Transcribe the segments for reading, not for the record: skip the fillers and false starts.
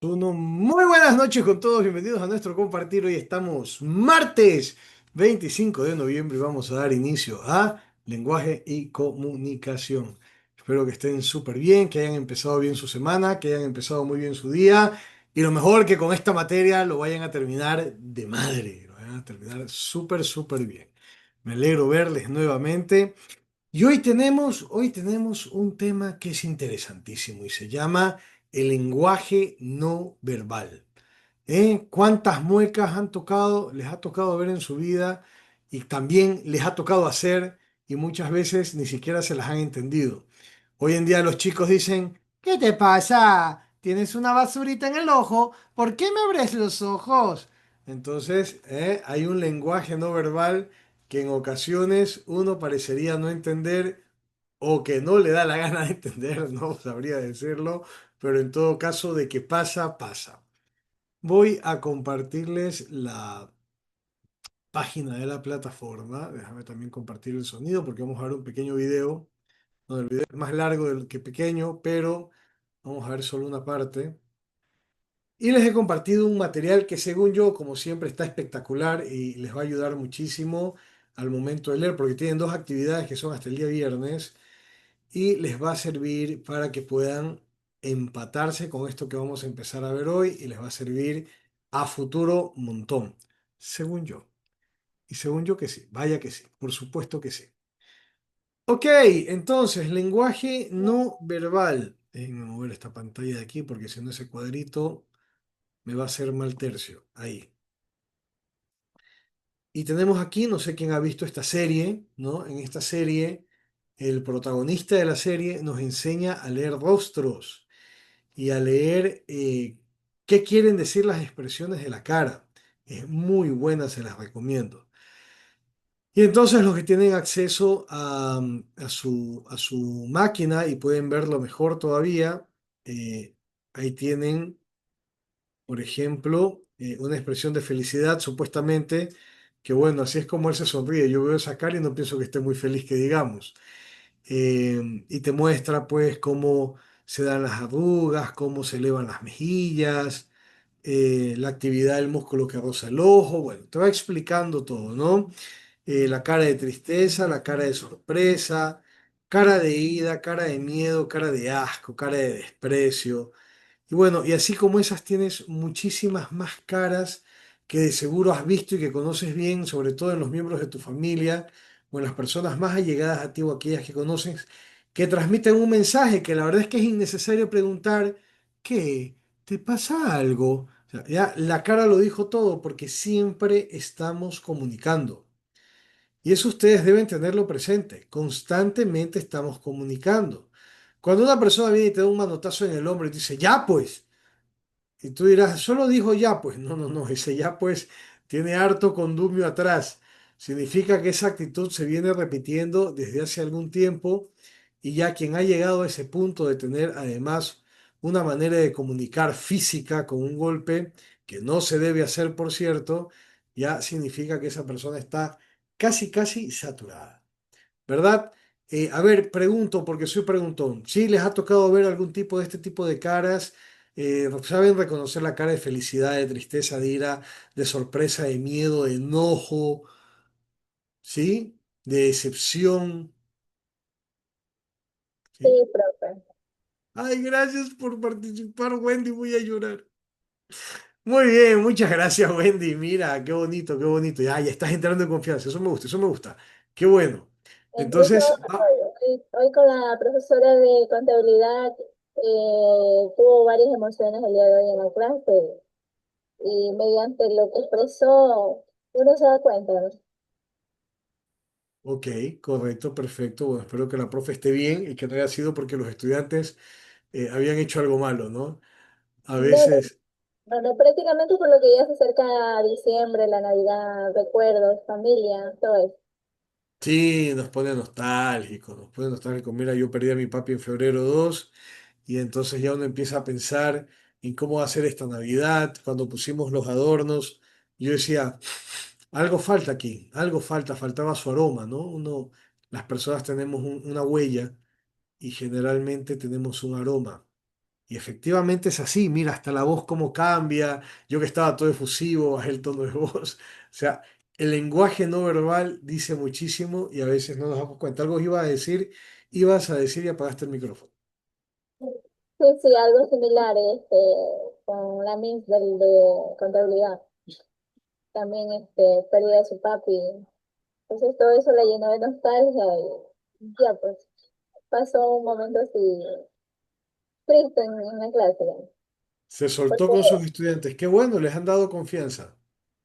Uno, muy buenas noches con todos, bienvenidos a nuestro compartir. Hoy estamos martes 25 de noviembre y vamos a dar inicio a lenguaje y comunicación. Espero que estén súper bien, que hayan empezado bien su semana, que hayan empezado muy bien su día y lo mejor que con esta materia lo vayan a terminar de madre, lo vayan a terminar súper, súper bien. Me alegro verles nuevamente. Y hoy tenemos un tema que es interesantísimo y se llama el lenguaje no verbal. ¿Cuántas muecas les ha tocado ver en su vida y también les ha tocado hacer y muchas veces ni siquiera se las han entendido? Hoy en día los chicos dicen, ¿qué te pasa? ¿Tienes una basurita en el ojo? ¿Por qué me abres los ojos? Entonces, hay un lenguaje no verbal que en ocasiones uno parecería no entender o que no le da la gana de entender, no sabría decirlo, pero en todo caso de que pasa, pasa. Voy a compartirles la página de la plataforma. Déjame también compartir el sonido porque vamos a ver un pequeño video. No, el video es más largo del que pequeño, pero vamos a ver solo una parte. Y les he compartido un material que según yo, como siempre, está espectacular y les va a ayudar muchísimo al momento de leer, porque tienen dos actividades que son hasta el día viernes y les va a servir para que puedan empatarse con esto que vamos a empezar a ver hoy y les va a servir a futuro un montón, según yo. Y según yo que sí, vaya que sí, por supuesto que sí. Ok, entonces, lenguaje no verbal. Déjenme mover esta pantalla de aquí porque si no ese cuadrito me va a hacer mal tercio. Ahí. Y tenemos aquí, no sé quién ha visto esta serie, ¿no? En esta serie, el protagonista de la serie nos enseña a leer rostros y a leer qué quieren decir las expresiones de la cara. Es muy buena, se las recomiendo. Y entonces los que tienen acceso a su máquina y pueden verlo mejor todavía, ahí tienen, por ejemplo, una expresión de felicidad, supuestamente, que bueno, así es como él se sonríe. Yo veo esa cara y no pienso que esté muy feliz, que digamos. Y te muestra pues cómo se dan las arrugas, cómo se elevan las mejillas, la actividad del músculo que roza el ojo, bueno, te va explicando todo, ¿no? La cara de tristeza, la cara de sorpresa, cara de ira, cara de miedo, cara de asco, cara de desprecio. Y bueno, y así como esas tienes muchísimas más caras que de seguro has visto y que conoces bien, sobre todo en los miembros de tu familia o en las personas más allegadas a ti o aquellas que conoces, que transmiten un mensaje que la verdad es que es innecesario preguntar, ¿qué? ¿Te pasa algo? O sea, ya la cara lo dijo todo porque siempre estamos comunicando. Y eso ustedes deben tenerlo presente. Constantemente estamos comunicando. Cuando una persona viene y te da un manotazo en el hombro y te dice, ya pues, y tú dirás, solo dijo ya, pues no, no, no, ese ya pues tiene harto condumio atrás. Significa que esa actitud se viene repitiendo desde hace algún tiempo y ya quien ha llegado a ese punto de tener además una manera de comunicar física con un golpe, que no se debe hacer, por cierto, ya significa que esa persona está casi, casi saturada. ¿Verdad? A ver, pregunto porque soy preguntón. ¿Sí les ha tocado ver algún tipo de este tipo de caras? ¿Saben reconocer la cara de felicidad, de tristeza, de ira, de sorpresa, de miedo, de enojo, ¿sí? De decepción, Sí, ¿sí? profe. Ay, gracias por participar, Wendy, voy a llorar. Muy bien, muchas gracias, Wendy. Mira, qué bonito, qué bonito. Ya estás entrando en confianza. Eso me gusta, eso me gusta. Qué bueno. Incluso Entonces, hoy con la profesora de contabilidad tuvo varias emociones el día de hoy en la clase y mediante lo que expresó uno se da cuenta, ¿no? ok, correcto, perfecto. Bueno, espero que la profe esté bien y que no haya sido porque los estudiantes habían hecho algo malo, ¿no? A No, no, veces, no, prácticamente por lo que ya se acerca a diciembre, la Navidad, recuerdos, familia, todo eso. sí, nos pone nostálgicos, nos pone nostálgicos. Mira, yo perdí a mi papi en febrero 2 y entonces ya uno empieza a pensar en cómo va a ser esta Navidad. Cuando pusimos los adornos, yo decía, algo falta aquí, algo falta, faltaba su aroma, ¿no? Las personas tenemos una huella y generalmente tenemos un aroma. Y efectivamente es así, mira, hasta la voz cómo cambia, yo que estaba todo efusivo, bajé el tono de voz. O sea, el lenguaje no verbal dice muchísimo y a veces no nos damos cuenta. Algo ibas a decir y apagaste el micrófono. Sí, sí, algo similar con la Miss de contabilidad. También pérdida de su papi. Entonces todo eso le llenó de nostalgia y ya pues pasó un momento así triste en la clase. ¿No? Se soltó Porque, con sus estudiantes. Qué bueno, les han dado confianza.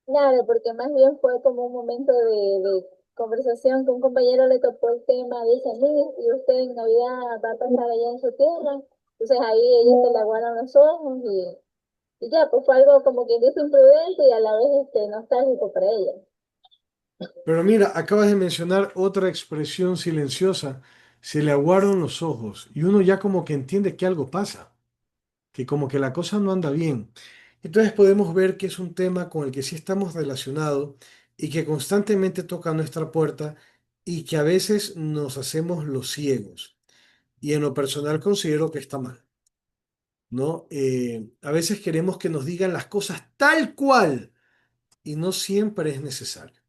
claro, porque más bien fue como un momento de conversación que un compañero le tocó el tema, dice, Miss, y usted en Navidad va a pasar allá en su tierra. Entonces ahí ella se le aguaron los ojos y ya, pues fue algo como quien dice imprudente y a la vez nostálgico para ella. Pero mira, acabas de mencionar otra expresión silenciosa. Se le aguaron los ojos y uno ya como que entiende que algo pasa, que como que la cosa no anda bien. Entonces podemos ver que es un tema con el que sí estamos relacionados y que constantemente toca nuestra puerta y que a veces nos hacemos los ciegos. Y en lo personal considero que está mal, ¿no? A veces queremos que nos digan las cosas tal cual y no siempre es necesario.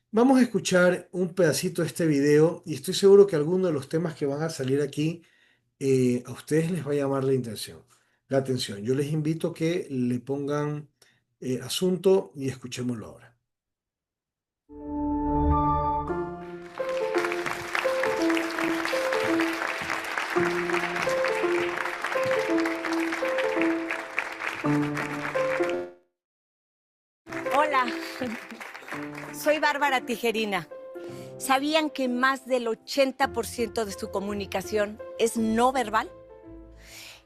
Vamos a escuchar un pedacito de este video y estoy seguro que alguno de los temas que van a salir aquí a ustedes les va a llamar la atención. Yo les invito a que le pongan asunto y escuchémoslo ahora. Hola, soy Bárbara Tijerina. ¿Sabían que más del 80% de su comunicación es no verbal?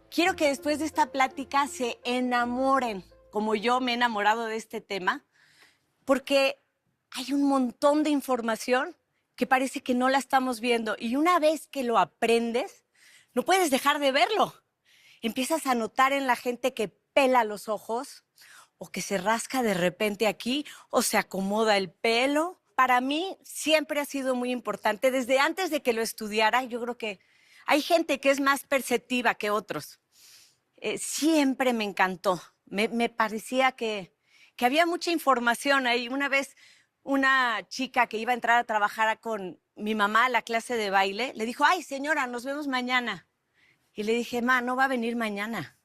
Quiero que después de esta plática se enamoren, como yo me he enamorado de este tema, porque hay un montón de información que parece que no la estamos viendo y una vez que lo aprendes, no puedes dejar de verlo. Empiezas a notar en la gente que pela los ojos o que se rasca de repente aquí o se acomoda el pelo. Para mí siempre ha sido muy importante. Desde antes de que lo estudiara, yo creo que hay gente que es más perceptiva que otros. Siempre me encantó. Me parecía que había mucha información ahí. Una vez una chica que iba a entrar a trabajar con mi mamá a la clase de baile le dijo, ay señora, nos vemos mañana. Y le dije, ma, no va a venir mañana.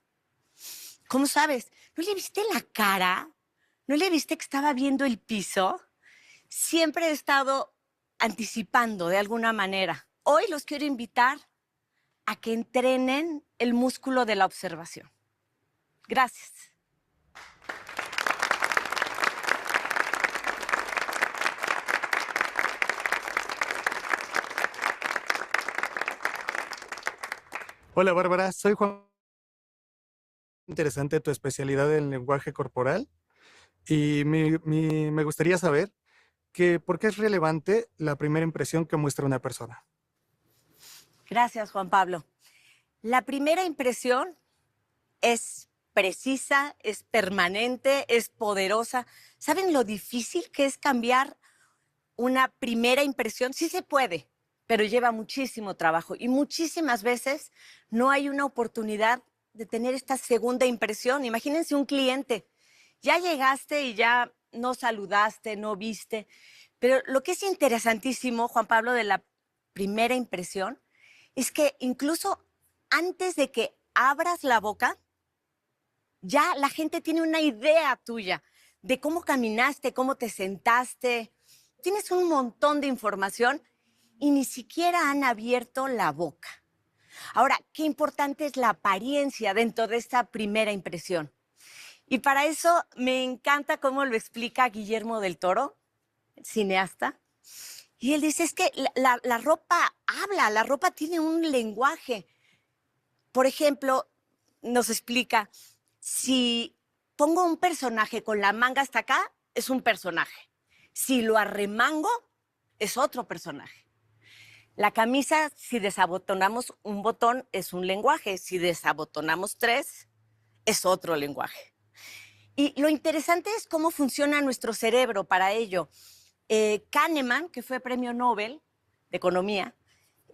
¿Cómo sabes? ¿No le viste la cara? ¿No le viste que estaba viendo el piso? Siempre he estado anticipando de alguna manera. Hoy los quiero invitar a que entrenen el músculo de la observación. Gracias. Hola Bárbara, soy Juan. Interesante tu especialidad en lenguaje corporal y me gustaría saber que por qué es relevante la primera impresión que muestra una persona. Gracias, Juan Pablo. La primera impresión es precisa, es permanente, es poderosa. ¿Saben lo difícil que es cambiar una primera impresión? Sí se puede, pero lleva muchísimo trabajo y muchísimas veces no hay una oportunidad de tener esta segunda impresión. Imagínense un cliente, ya llegaste y ya no saludaste, no viste, pero lo que es interesantísimo, Juan Pablo, de la primera impresión es que incluso antes de que abras la boca, ya la gente tiene una idea tuya de cómo caminaste, cómo te sentaste. Tienes un montón de información y ni siquiera han abierto la boca. Ahora, qué importante es la apariencia dentro de esta primera impresión. Y para eso me encanta cómo lo explica Guillermo del Toro, cineasta. Y él dice, es que la ropa habla, la ropa tiene un lenguaje. Por ejemplo, nos explica, si pongo un personaje con la manga hasta acá, es un personaje. Si lo arremango, es otro personaje. La camisa, si desabotonamos un botón, es un lenguaje. Si desabotonamos tres, es otro lenguaje. Y lo interesante es cómo funciona nuestro cerebro para ello. Kahneman, que fue premio Nobel de Economía,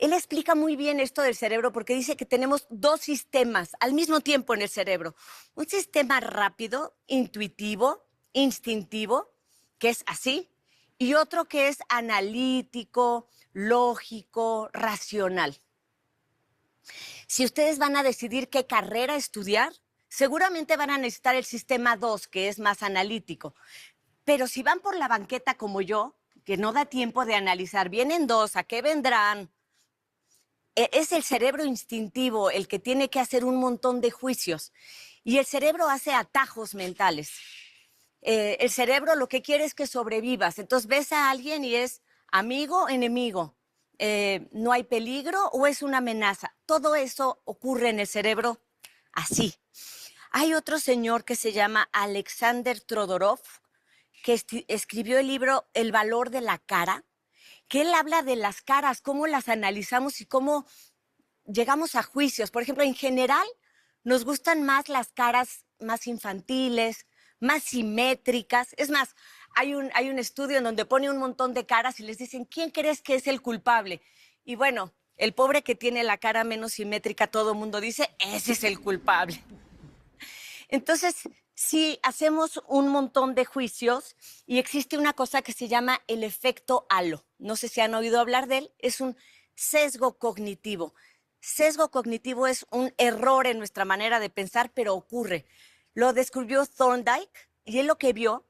Él explica muy bien esto del cerebro porque dice que tenemos dos sistemas al mismo tiempo en el cerebro. Un sistema rápido, intuitivo, instintivo, que es así, y otro que es analítico, lógico, racional. Si ustedes van a decidir qué carrera estudiar, seguramente van a necesitar el sistema 2, que es más analítico. Pero si van por la banqueta como yo, que no da tiempo de analizar, vienen dos, ¿a qué vendrán? Es el cerebro instintivo el que tiene que hacer un montón de juicios. Y el cerebro hace atajos mentales. El cerebro lo que quiere es que sobrevivas. Entonces ves a alguien y es amigo, enemigo. No hay peligro o es una amenaza. Todo eso ocurre en el cerebro así. Hay otro señor que se llama Alexander Todorov, que escribió el libro El valor de la cara, que él habla de las caras, cómo las analizamos y cómo llegamos a juicios. Por ejemplo, en general nos gustan más las caras más infantiles, más simétricas. Es más, hay un estudio en donde pone un montón de caras y les dicen, ¿quién crees que es el culpable? Y bueno, el pobre que tiene la cara menos simétrica, todo el mundo dice, ese es el culpable. Entonces, sí, hacemos un montón de juicios y existe una cosa que se llama el efecto halo. No sé si han oído hablar de él, es un sesgo cognitivo. Sesgo cognitivo es un error en nuestra manera de pensar, pero ocurre. Lo descubrió Thorndike y él lo que vio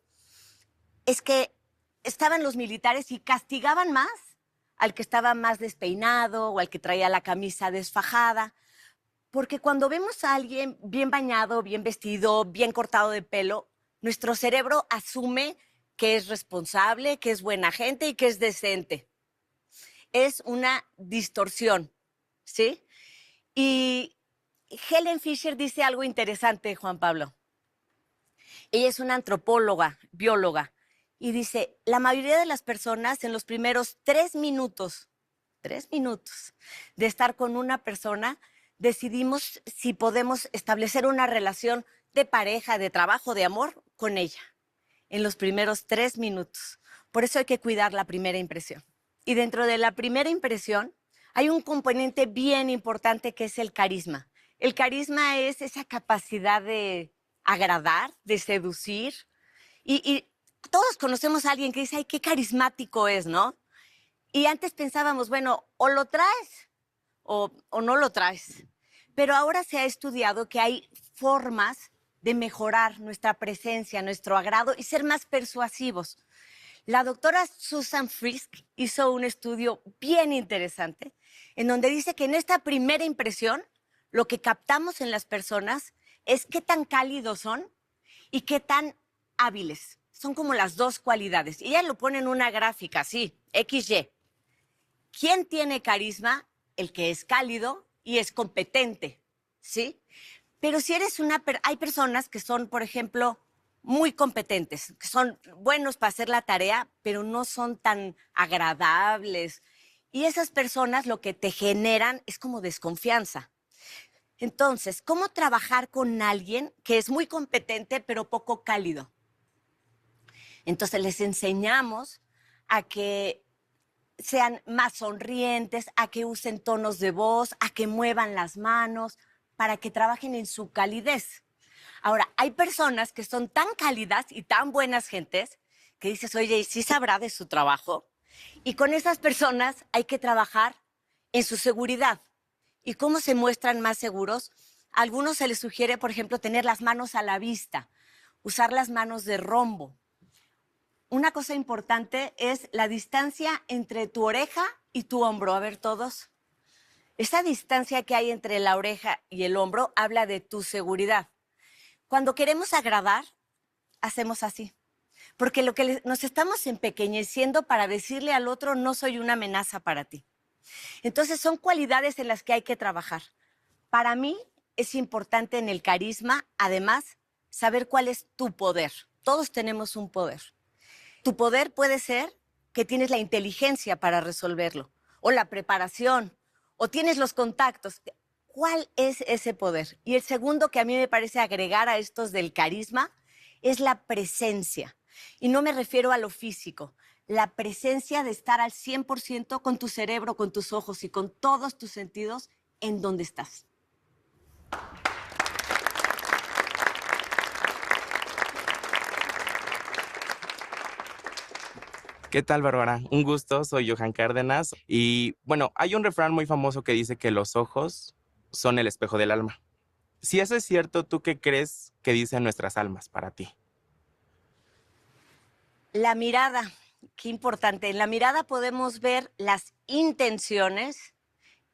es que estaban los militares y castigaban más al que estaba más despeinado o al que traía la camisa desfajada. Porque cuando vemos a alguien bien bañado, bien vestido, bien cortado de pelo, nuestro cerebro asume que es responsable, que es buena gente y que es decente. Es una distorsión, ¿sí? Y Helen Fisher dice algo interesante, Juan Pablo. Ella es una antropóloga, bióloga, y dice, la mayoría de las personas en los primeros 3 minutos de estar con una persona, decidimos si podemos establecer una relación de pareja, de trabajo, de amor con ella, en los primeros 3 minutos. Por eso hay que cuidar la primera impresión. Y dentro de la primera impresión hay un componente bien importante que es el carisma. El carisma es esa capacidad de agradar, de seducir. Y todos conocemos a alguien que dice, ay, qué carismático es, ¿no? Y antes pensábamos, bueno, o lo traes o no lo traes. Pero ahora se ha estudiado que hay formas de mejorar nuestra presencia, nuestro agrado y ser más persuasivos. La doctora Susan Frisk hizo un estudio bien interesante en donde dice que en esta primera impresión lo que captamos en las personas es qué tan cálidos son y qué tan hábiles. Son como las dos cualidades. Y ella lo pone en una gráfica así, XY. ¿Quién tiene carisma? El que es cálido y es competente, ¿sí? Pero si eres hay personas que son, por ejemplo, muy competentes, que son buenos para hacer la tarea, pero no son tan agradables. Y esas personas lo que te generan es como desconfianza. Entonces, ¿cómo trabajar con alguien que es muy competente, pero poco cálido? Entonces, les enseñamos a que sean más sonrientes, a que usen tonos de voz, a que muevan las manos, para que trabajen en su calidez. Ahora, hay personas que son tan cálidas y tan buenas gentes que dices, oye, ¿y sí sabrá de su trabajo? Y con esas personas hay que trabajar en su seguridad. ¿Y cómo se muestran más seguros? A algunos se les sugiere, por ejemplo, tener las manos a la vista, usar las manos de rombo. Una cosa importante es la distancia entre tu oreja y tu hombro. A ver, todos. Esa distancia que hay entre la oreja y el hombro habla de tu seguridad. Cuando queremos agradar, hacemos así. Porque lo que nos estamos empequeñeciendo para decirle al otro, no soy una amenaza para ti. Entonces, son cualidades en las que hay que trabajar. Para mí es importante en el carisma, además, saber cuál es tu poder. Todos tenemos un poder. Tu poder puede ser que tienes la inteligencia para resolverlo, o la preparación, o tienes los contactos. ¿Cuál es ese poder? Y el segundo que a mí me parece agregar a estos del carisma es la presencia. Y no me refiero a lo físico. la presencia de estar al 100% con tu cerebro, con tus ojos y con todos tus sentidos en donde estás. ¿Qué tal, Bárbara? Un gusto, soy Johan Cárdenas. Y bueno, hay un refrán muy famoso que dice que los ojos son el espejo del alma. Si eso es cierto, ¿tú qué crees que dicen nuestras almas para ti? La mirada, qué importante. En la mirada podemos ver las intenciones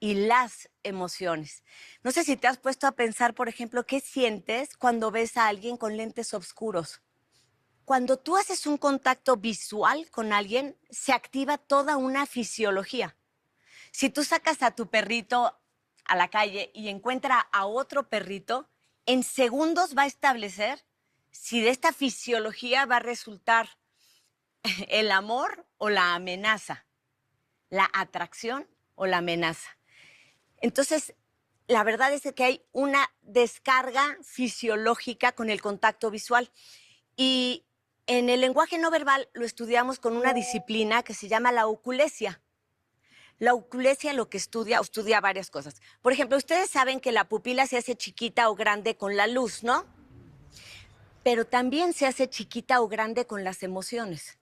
y las emociones. No sé si te has puesto a pensar, por ejemplo, qué sientes cuando ves a alguien con lentes oscuros. Cuando tú haces un contacto visual con alguien, se activa toda una fisiología. Si tú sacas a tu perrito a la calle y encuentra a otro perrito, en segundos va a establecer si de esta fisiología va a resultar el amor o la amenaza, la atracción o la amenaza. Entonces, la verdad es que hay una descarga fisiológica con el contacto visual. Y en el lenguaje no verbal lo estudiamos con una disciplina que se llama la oculesia. La oculesia lo que estudia varias cosas. Por ejemplo, ustedes saben que la pupila se hace chiquita o grande con la luz, ¿no? Pero también se hace chiquita o grande con las emociones.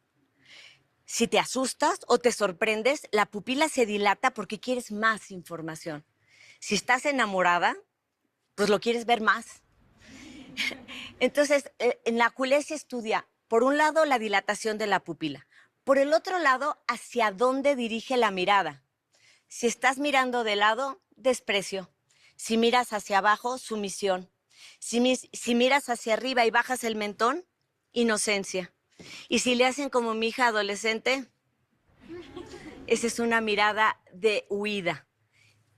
Si te asustas o te sorprendes, la pupila se dilata porque quieres más información. Si estás enamorada, pues lo quieres ver más. Entonces, en la oculesia estudia, por un lado, la dilatación de la pupila. Por el otro lado, hacia dónde dirige la mirada. Si estás mirando de lado, desprecio. Si miras hacia abajo, sumisión. Si miras hacia arriba y bajas el mentón, inocencia. Y si le hacen como mi hija adolescente, esa es una mirada de huida.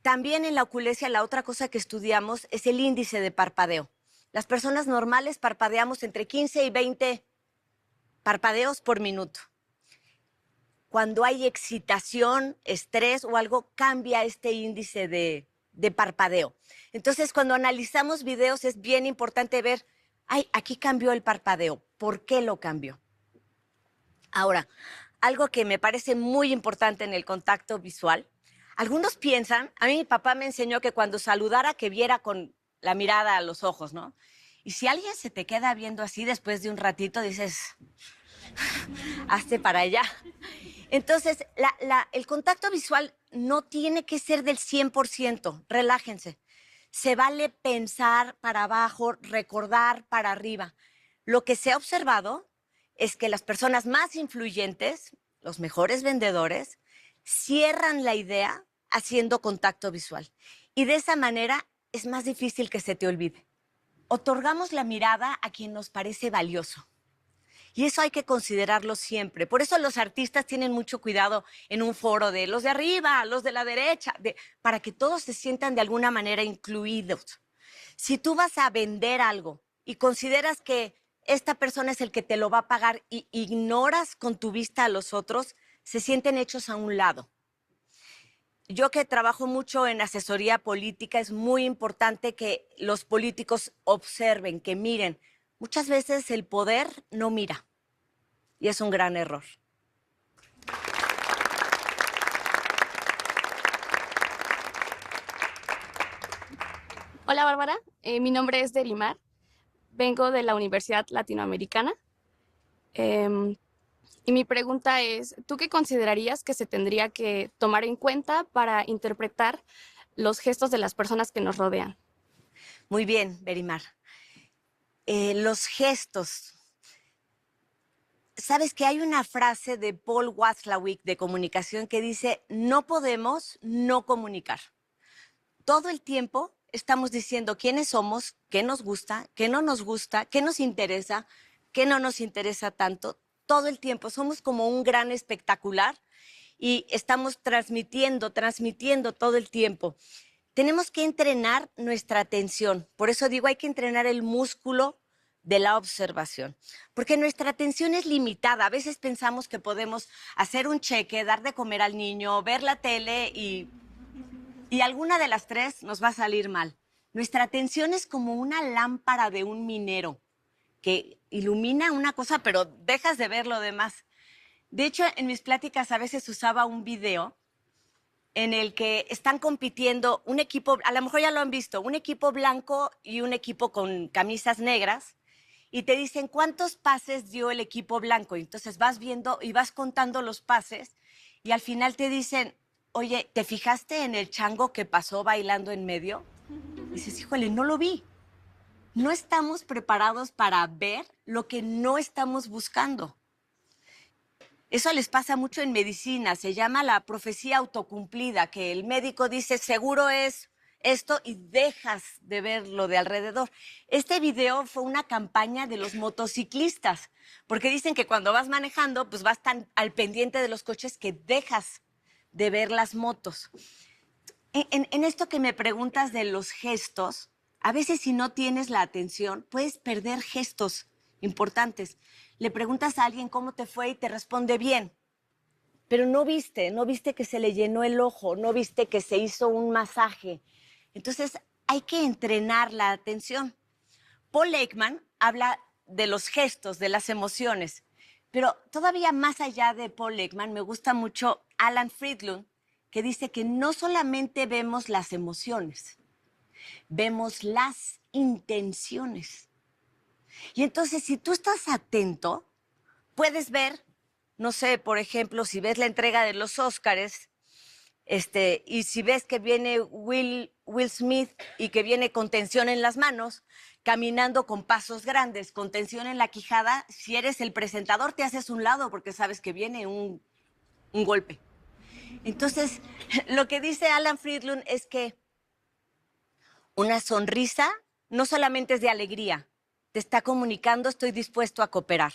También en la oculesia, la otra cosa que estudiamos es el índice de parpadeo. Las personas normales parpadeamos entre 15 y 20 parpadeos por minuto. Cuando hay excitación, estrés o algo, cambia este índice de parpadeo. Entonces, cuando analizamos videos es bien importante ver, ay, aquí cambió el parpadeo. ¿Por qué lo cambió? Ahora, algo que me parece muy importante en el contacto visual, algunos piensan, a mí mi papá me enseñó que cuando saludara que viera con la mirada a los ojos, ¿no? Y si alguien se te queda viendo así después de un ratito, dices, hazte para allá. Entonces, el contacto visual no tiene que ser del 100%, relájense. Se vale pensar para abajo, recordar para arriba. Lo que se ha observado es que las personas más influyentes, los mejores vendedores, cierran la idea haciendo contacto visual. Y de esa manera es más difícil que se te olvide. Otorgamos la mirada a quien nos parece valioso. Y eso hay que considerarlo siempre. Por eso los artistas tienen mucho cuidado en un foro de los de arriba, los de la derecha, para que todos se sientan de alguna manera incluidos. Si tú vas a vender algo y consideras que esta persona es el que te lo va a pagar y ignoras con tu vista a los otros, se sienten hechos a un lado. Yo que trabajo mucho en asesoría política, es muy importante que los políticos observen, que miren. Muchas veces el poder no mira y es un gran error. Hola Bárbara, mi nombre es Derimar, vengo de la Universidad Latinoamericana y mi pregunta es, ¿tú qué considerarías que se tendría que tomar en cuenta para interpretar los gestos de las personas que nos rodean? Muy bien, Derimar. Los gestos. Sabes que hay una frase de Paul Watzlawick de comunicación que dice, no podemos no comunicar. Todo el tiempo estamos diciendo quiénes somos, qué nos gusta, qué no nos gusta, qué nos interesa, qué no nos interesa tanto. Todo el tiempo somos como un gran espectacular y estamos transmitiendo todo el tiempo. Tenemos que entrenar nuestra atención. Por eso digo, hay que entrenar el músculo de la observación, porque nuestra atención es limitada. A veces pensamos que podemos hacer un cheque, dar de comer al niño, ver la tele y alguna de las tres nos va a salir mal. Nuestra atención es como una lámpara de un minero que ilumina una cosa, pero dejas de ver lo demás. De hecho, en mis pláticas a veces usaba un video en el que están compitiendo un equipo, a lo mejor ya lo han visto, un equipo blanco y un equipo con camisas negras, y te dicen cuántos pases dio el equipo blanco. Y entonces vas viendo y vas contando los pases, y al final te dicen, oye, ¿te fijaste en el chango que pasó bailando en medio? Y dices, híjole, no lo vi. No estamos preparados para ver lo que no estamos buscando. Eso les pasa mucho en medicina, se llama la profecía autocumplida, que el médico dice, seguro es esto, y dejas de ver lo de alrededor. Este video fue una campaña de los motociclistas, porque dicen que cuando vas manejando, pues vas tan al pendiente de los coches que dejas de ver las motos. En esto que me preguntas de los gestos, a veces si no tienes la atención, puedes perder gestos importantes. Le preguntas a alguien cómo te fue y te responde bien, pero no viste que se le llenó el ojo, no viste que se hizo un masaje. Entonces hay que entrenar la atención. Paul Ekman habla de los gestos, de las emociones, pero todavía más allá de Paul Ekman me gusta mucho Alan Friedland, que dice que no solamente vemos las emociones, vemos las intenciones. Y entonces, si tú estás atento, puedes ver, no sé, por ejemplo, si ves la entrega de los Óscares, y si ves que viene Will Smith y que viene con tensión en las manos, caminando con pasos grandes, con tensión en la quijada, si eres el presentador te haces un lado porque sabes que viene un golpe. Entonces, lo que dice Alan Friedland es que una sonrisa no solamente es de alegría, te está comunicando estoy dispuesto a cooperar.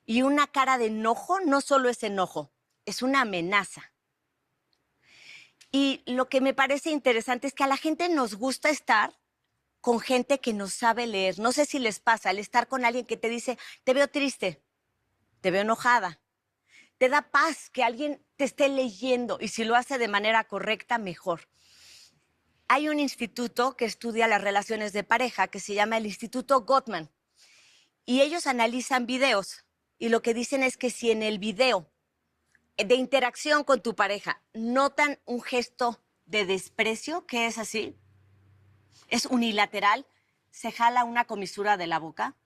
Y una cara de enojo no solo es enojo, es una amenaza. Y lo que me parece interesante es que a la gente nos gusta estar con gente que nos sabe leer. No sé si les pasa el estar con alguien que te dice, te veo triste, te veo enojada. Te da paz que alguien te esté leyendo y si lo hace de manera correcta, mejor. Hay un instituto que estudia las relaciones de pareja que se llama el Instituto Gottman y ellos analizan videos y lo que dicen es que si en el video de interacción con tu pareja notan un gesto de desprecio, que es así, es unilateral, se jala una comisura de la boca,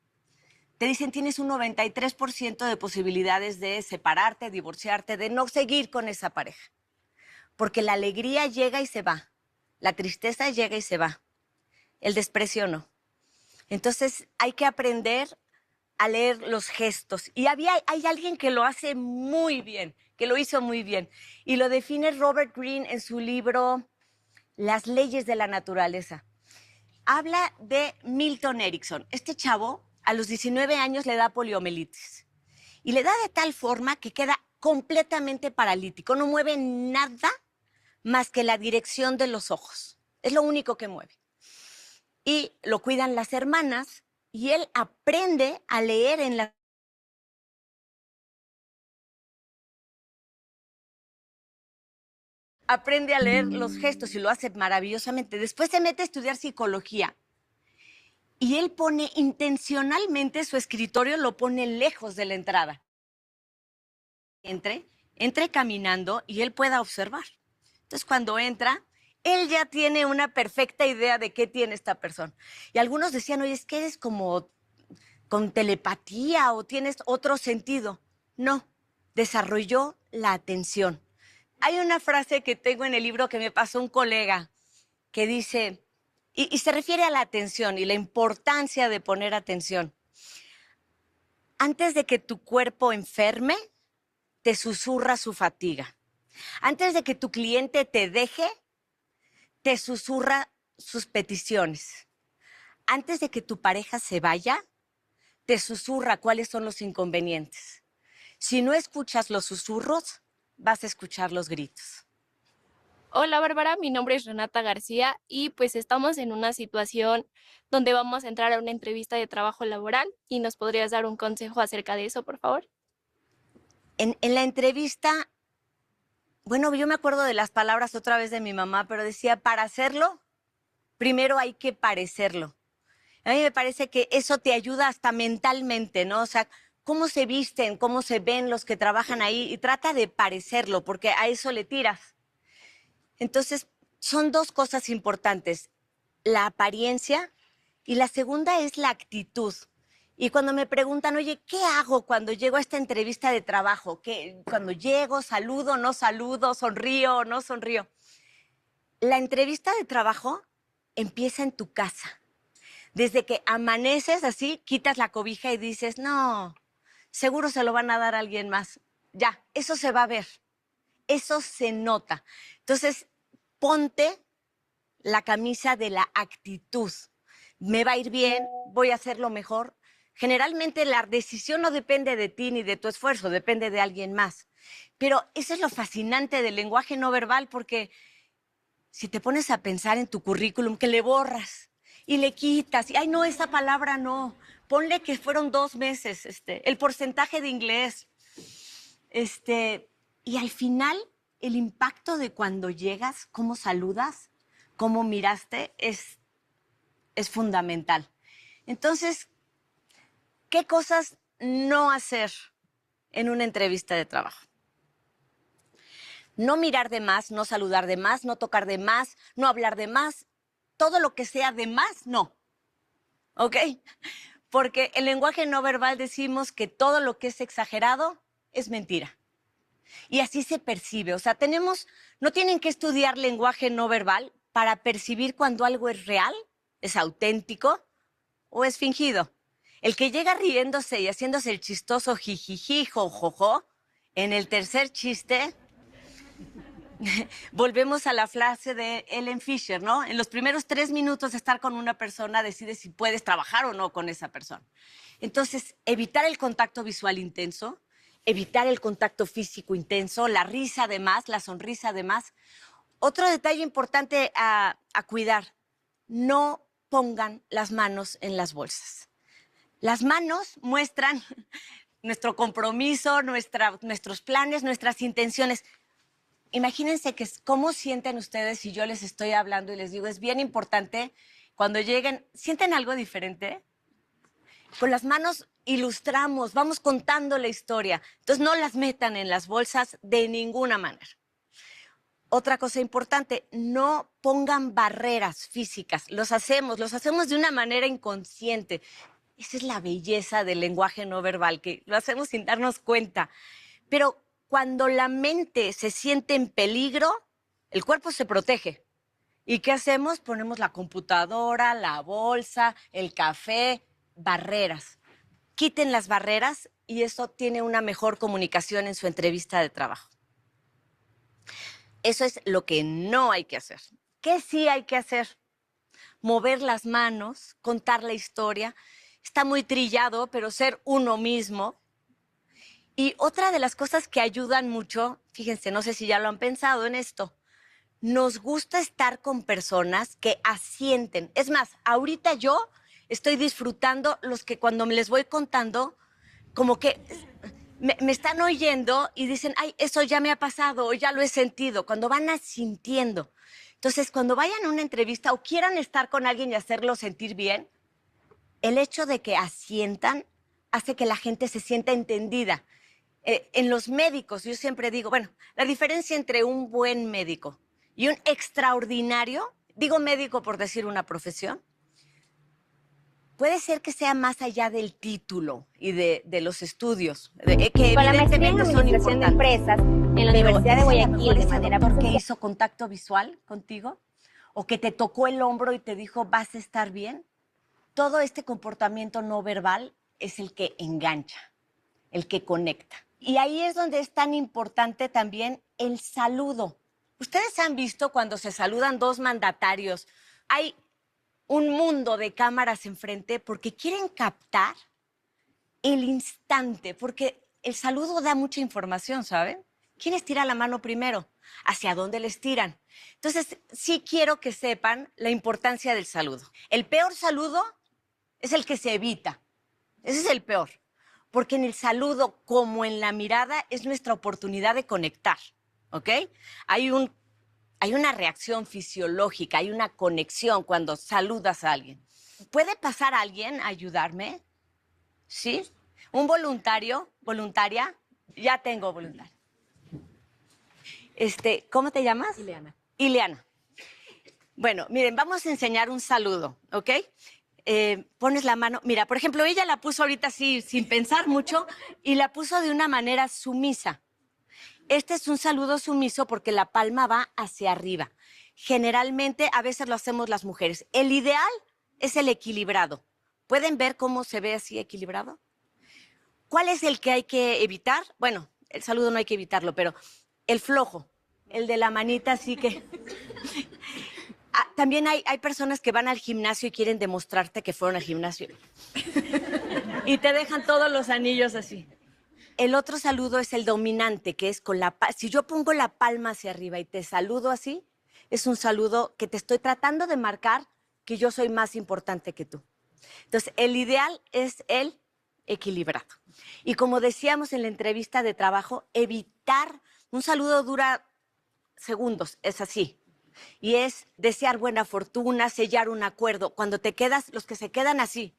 te dicen tienes un 93% de posibilidades de separarte, divorciarte, de no seguir con esa pareja. Porque la alegría llega y se va, la tristeza llega y se va, el desprecio no. Entonces hay que aprender a leer los gestos. Y hay alguien que lo hace muy bien, que lo hizo muy bien. Y lo define Robert Greene en su libro Las leyes de la naturaleza. Habla de Milton Erickson. Este chavo a los 19 años le da poliomielitis. Y le da de tal forma que queda completamente paralítico. No mueve nada más que la dirección de los ojos. Es lo único que mueve. Y lo cuidan las hermanas y él aprende a leer en la... Aprende a leer los gestos y lo hace maravillosamente. Después se mete a estudiar psicología. Y él pone intencionalmente su escritorio, lo pone lejos de la entrada. Entre caminando y él pueda observar. Entonces, cuando entra, él ya tiene una perfecta idea de qué tiene esta persona. Y algunos decían, oye, es que eres como con telepatía o tienes otro sentido. No, desarrolló la atención. Hay una frase que tengo en el libro que me pasó un colega que dice, y se refiere a la atención y la importancia de poner atención. Antes de que tu cuerpo enferme, te susurra su fatiga. Antes de que tu cliente te deje, te susurra sus peticiones. Antes de que tu pareja se vaya, te susurra cuáles son los inconvenientes. Si no escuchas los susurros, vas a escuchar los gritos. Hola Bárbara, mi nombre es Renata García y pues estamos en una situación donde vamos a entrar a una entrevista de trabajo laboral y nos podrías dar un consejo acerca de eso, por favor. En la entrevista, bueno, yo me acuerdo de las palabras otra vez de mi mamá, pero decía, para hacerlo, primero hay que parecerlo. A mí me parece que eso te ayuda hasta mentalmente, ¿no? O sea, cómo se visten, cómo se ven los que trabajan ahí y trata de parecerlo, porque a eso le tiras. Entonces, son dos cosas importantes, la apariencia y la segunda es la actitud. Y cuando me preguntan, oye, ¿qué hago cuando llego a esta entrevista de trabajo? Cuando llego, saludo, no saludo, sonrío, no sonrío. La entrevista de trabajo empieza en tu casa. Desde que amaneces así, quitas la cobija y dices, no, seguro se lo van a dar a alguien más. Ya, eso se va a ver, eso se nota. Entonces, ponte la camisa de la actitud. Me va a ir bien, voy a hacerlo mejor. Generalmente la decisión no depende de ti ni de tu esfuerzo, depende de alguien más. Pero eso es lo fascinante del lenguaje no verbal, porque si te pones a pensar en tu currículum, que le borras y le quitas, y ay, no, esa palabra no, ponle que fueron 2 meses, el porcentaje de inglés, y al final el impacto de cuando llegas, cómo saludas, cómo miraste, es fundamental. Entonces, ¿qué cosas no hacer en una entrevista de trabajo? No mirar de más, no saludar de más, no tocar de más, no hablar de más. Todo lo que sea de más, no. ¿Ok? Porque el lenguaje no verbal decimos que todo lo que es exagerado es mentira. Y así se percibe. O sea, no tienen que estudiar lenguaje no verbal para percibir cuando algo es real, es auténtico o es fingido. El que llega riéndose y haciéndose el chistoso jijiji, jojojo, en el tercer chiste, volvemos a la frase de Ellen Fisher, ¿no? En los primeros 3 minutos de estar con una persona, decides si puedes trabajar o no con esa persona. Entonces, evitar el contacto visual intenso, evitar el contacto físico intenso, la risa de más, la sonrisa de más. Otro detalle importante a cuidar, no pongan las manos en las bolsas. Las manos muestran nuestro compromiso, nuestros planes, nuestras intenciones. Imagínense cómo sienten ustedes si yo les estoy hablando y les digo, es bien importante, cuando lleguen, ¿sienten algo diferente? Con las manos ilustramos, vamos contando la historia. Entonces no las metan en las bolsas de ninguna manera. Otra cosa importante, no pongan barreras físicas. Los hacemos de una manera inconsciente. Esa es la belleza del lenguaje no verbal, que lo hacemos sin darnos cuenta. Pero cuando la mente se siente en peligro, el cuerpo se protege. ¿Y qué hacemos? Ponemos la computadora, la bolsa, el café, barreras. Quiten las barreras y eso tiene una mejor comunicación en su entrevista de trabajo. Eso es lo que no hay que hacer. ¿Qué sí hay que hacer? Mover las manos, contar la historia. Está muy trillado, pero ser uno mismo. Y otra de las cosas que ayudan mucho, fíjense, no sé si ya lo han pensado en esto, nos gusta estar con personas que asienten. Es más, ahorita yo estoy disfrutando los que cuando me les voy contando, como que me están oyendo y dicen, ay, eso ya me ha pasado o ya lo he sentido, cuando van asintiendo. Entonces, cuando vayan a una entrevista o quieran estar con alguien y hacerlo sentir bien, el hecho de que asientan hace que la gente se sienta entendida. En los médicos, yo siempre digo, bueno, la diferencia entre un buen médico y un extraordinario, digo médico por decir una profesión, puede ser que sea más allá del título y de los estudios, que Con la maestría en evidentemente son Administración de importantes. Empresas en la Pero Universidad de ¿es a lo Guayaquil mejor de ese manera doctor que presencial. hizo contacto visual contigo? ¿O que te tocó el hombro y te dijo, vas a estar bien? Todo este comportamiento no verbal es el que engancha, el que conecta. Y ahí es donde es tan importante también el saludo. Ustedes han visto cuando se saludan dos mandatarios, hay un mundo de cámaras enfrente porque quieren captar el instante, porque el saludo da mucha información, ¿saben? ¿Quién estira la mano primero? ¿Hacia dónde les tiran? Entonces, sí quiero que sepan la importancia del saludo. El peor saludo es el que se evita. Ese es el peor. Porque en el saludo, como en la mirada, es nuestra oportunidad de conectar, ¿ok? Hay una reacción fisiológica, hay una conexión cuando saludas a alguien. ¿Puede pasar alguien a ayudarme? ¿Sí? Un voluntario, voluntaria, ya tengo voluntario. ¿Cómo te llamas? Ileana. Ileana. Bueno, miren, vamos a enseñar un saludo, ¿ok? Pones la mano. Mira, por ejemplo, ella la puso ahorita así, sin pensar mucho, y la puso de una manera sumisa. Este es un saludo sumiso porque la palma va hacia arriba. Generalmente, a veces lo hacemos las mujeres. El ideal es el equilibrado. ¿Pueden ver cómo se ve así equilibrado? ¿Cuál es el que hay que evitar? Bueno, el saludo no hay que evitarlo, pero el flojo, el de la manita así que... También hay personas que van al gimnasio y quieren demostrarte que fueron al gimnasio. Y te dejan todos los anillos así. El otro saludo es el dominante, que es con la palma. Si yo pongo la palma hacia arriba y te saludo así, es un saludo que te estoy tratando de marcar que yo soy más importante que tú. Entonces, el ideal es el equilibrado. Y como decíamos en la entrevista de trabajo, evitar, un saludo dura segundos, es así. Y es desear buena fortuna, sellar un acuerdo. Cuando te quedas, los que se quedan así,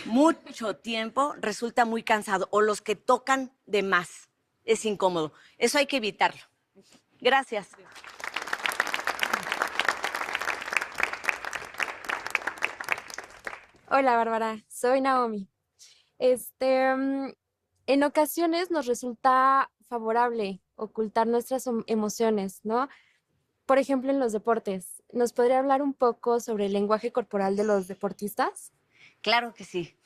mucho tiempo, resulta muy cansado. O los que tocan de más, es incómodo. Eso hay que evitarlo. Gracias. Hola, Bárbara. Soy Naomi. En ocasiones nos resulta favorable ocultar nuestras emociones, ¿no? Por ejemplo, en los deportes. ¿Nos podría hablar un poco sobre el lenguaje corporal de los deportistas? Claro que sí.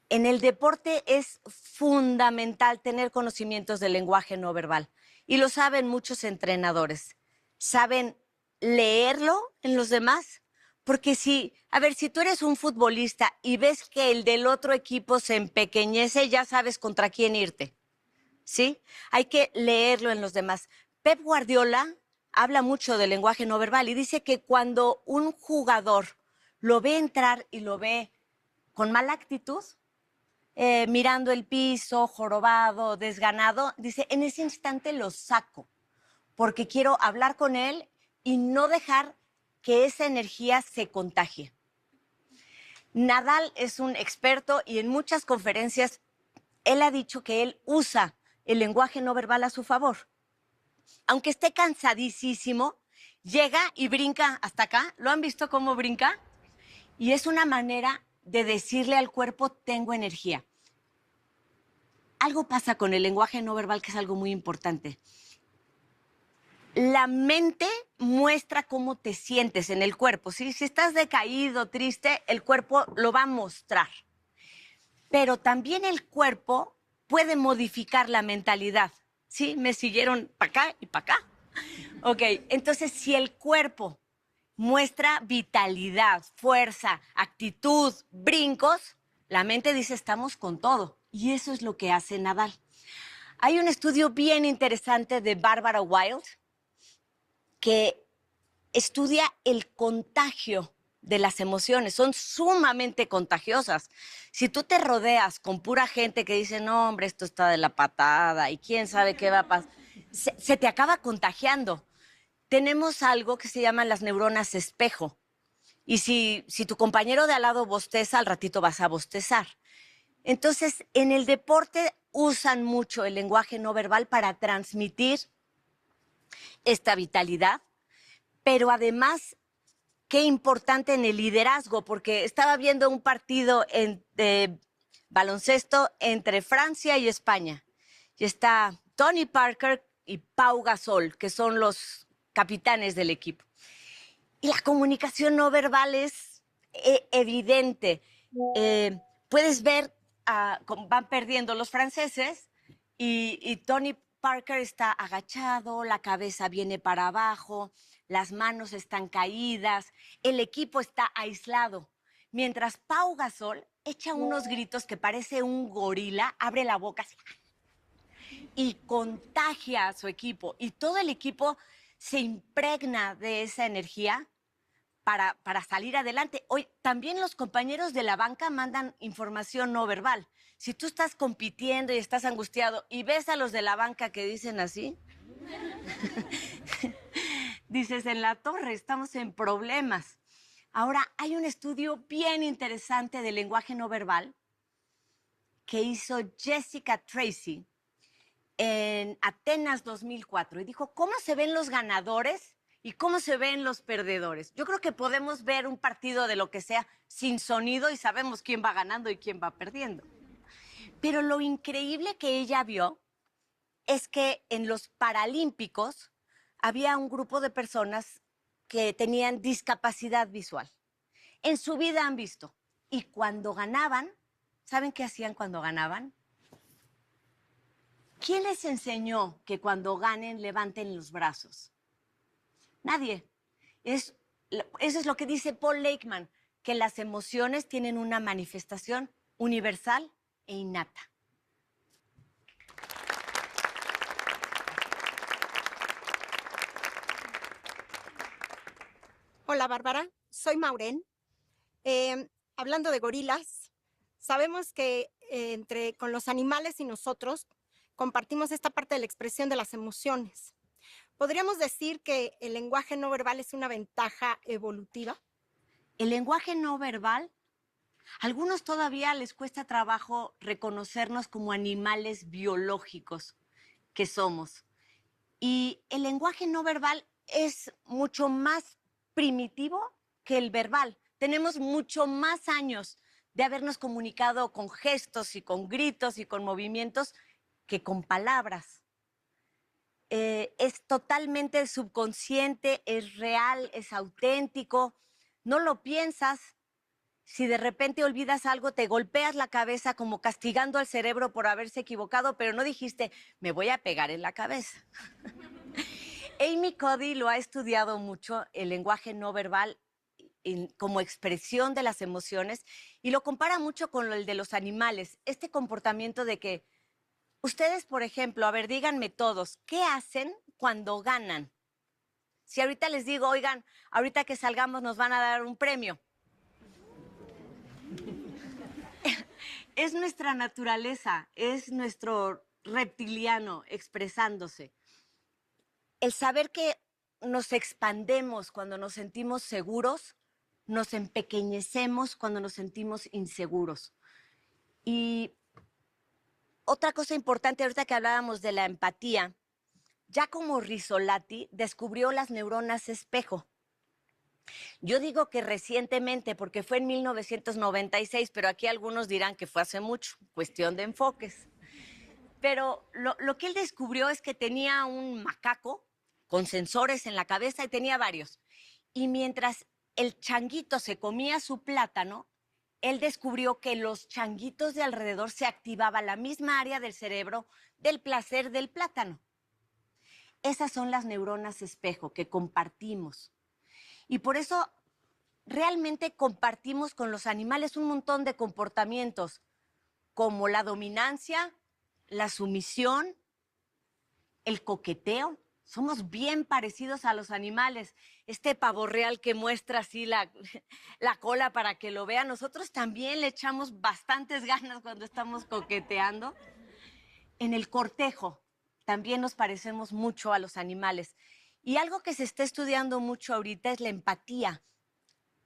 En el deporte es fundamental tener conocimientos del lenguaje no verbal. Y lo saben muchos entrenadores. Saben leerlo en los demás. Porque si tú eres un futbolista y ves que el del otro equipo se empequeñece, ya sabes contra quién irte. ¿Sí? Hay que leerlo en los demás. Pep Guardiola habla mucho del lenguaje no verbal y dice que cuando un jugador lo ve entrar y lo ve con mala actitud, mirando el piso, jorobado, desganado, dice, en ese instante lo saco, porque quiero hablar con él y no dejar que esa energía se contagie. Nadal es un experto y en muchas conferencias él ha dicho que él usa el lenguaje no verbal a su favor. Aunque esté cansadísimo, llega y brinca hasta acá. ¿Lo han visto cómo brinca? Y es una manera de decirle al cuerpo, tengo energía. Algo pasa con el lenguaje no verbal que es algo muy importante. La mente muestra cómo te sientes en el cuerpo, ¿sí? Si estás decaído, triste, el cuerpo lo va a mostrar. Pero también el cuerpo puede modificar la mentalidad, ¿sí? Me siguieron para acá y para acá. Ok, entonces si el cuerpo muestra vitalidad, fuerza, actitud, brincos, la mente dice estamos con todo. Y eso es lo que hace Nadal. Hay un estudio bien interesante de Barbara Wild que estudia el contagio de las emociones. Son sumamente contagiosas. Si tú te rodeas con pura gente que dice, no, hombre, esto está de la patada y quién sabe qué va a pasar, se te acaba contagiando. Tenemos algo que se llaman las neuronas espejo. Y si tu compañero de al lado bosteza, al ratito vas a bostezar. Entonces, en el deporte usan mucho el lenguaje no verbal para transmitir esta vitalidad, pero además, qué importante en el liderazgo, porque estaba viendo un partido de baloncesto entre Francia y España. Y está Tony Parker y Pau Gasol, que son los capitanes del equipo. Y la comunicación no verbal es evidente. Puedes ver, van perdiendo los franceses y Tony Parker está agachado, la cabeza viene para abajo, las manos están caídas, el equipo está aislado. Mientras Pau Gasol echa unos gritos que parece un gorila, abre la boca así, y contagia a su equipo. Y todo el equipo se impregna de esa energía para salir adelante. Hoy también los compañeros de la banca mandan información no verbal. Si tú estás compitiendo y estás angustiado y ves a los de la banca que dicen así, dices, en la torre, estamos en problemas. Ahora, hay un estudio bien interesante del lenguaje no verbal que hizo Jessica Tracy en Atenas 2004 y dijo, ¿cómo se ven los ganadores y cómo se ven los perdedores? Yo creo que podemos ver un partido de lo que sea sin sonido y sabemos quién va ganando y quién va perdiendo. Pero lo increíble que ella vio es que en los Paralímpicos había un grupo de personas que tenían discapacidad visual. En su vida han visto. Y cuando ganaban, ¿saben qué hacían cuando ganaban? ¿Quién les enseñó que cuando ganen levanten los brazos? Nadie. Eso es lo que dice Paul Lakeman, que las emociones tienen una manifestación universal e innata. Hola Bárbara, soy Maureen. Hablando de gorilas, sabemos que con los animales y nosotros compartimos esta parte de la expresión de las emociones. ¿Podríamos decir que el lenguaje no verbal es una ventaja evolutiva? El lenguaje no verbal, a algunos todavía les cuesta trabajo reconocernos como animales biológicos que somos. Y el lenguaje no verbal es mucho más primitivo que el verbal. Tenemos mucho más años de habernos comunicado con gestos y con gritos y con movimientos que con palabras. Es totalmente subconsciente, es real, es auténtico. No lo piensas. Si de repente olvidas algo, te golpeas la cabeza como castigando al cerebro por haberse equivocado, pero no dijiste, me voy a pegar en la cabeza. Amy Cuddy lo ha estudiado mucho, el lenguaje no verbal como expresión de las emociones, y lo compara mucho con el de los animales. Este comportamiento de que ustedes, por ejemplo, a ver, díganme todos, ¿qué hacen cuando ganan? Si ahorita les digo, oigan, ahorita que salgamos nos van a dar un premio. Es nuestra naturaleza, es nuestro reptiliano expresándose. El saber que nos expandemos cuando nos sentimos seguros, nos empequeñecemos cuando nos sentimos inseguros. Y otra cosa importante, ahorita que hablábamos de la empatía, Giacomo Rizzolatti descubrió las neuronas espejo. Yo digo que recientemente, porque fue en 1996, pero aquí algunos dirán que fue hace mucho, cuestión de enfoques. Pero lo que él descubrió es que tenía un macaco con sensores en la cabeza y tenía varios. Y mientras el changuito se comía su plátano, él descubrió que los changuitos de alrededor se activaba la misma área del cerebro del placer del plátano. Esas son las neuronas espejo que compartimos. Y por eso realmente compartimos con los animales un montón de comportamientos, como la dominancia, la sumisión, el coqueteo. Somos bien parecidos a los animales. Este pavo real que muestra así la cola para que lo vea, nosotros también le echamos bastantes ganas cuando estamos coqueteando. En el cortejo también nos parecemos mucho a los animales. Y algo que se está estudiando mucho ahorita es la empatía.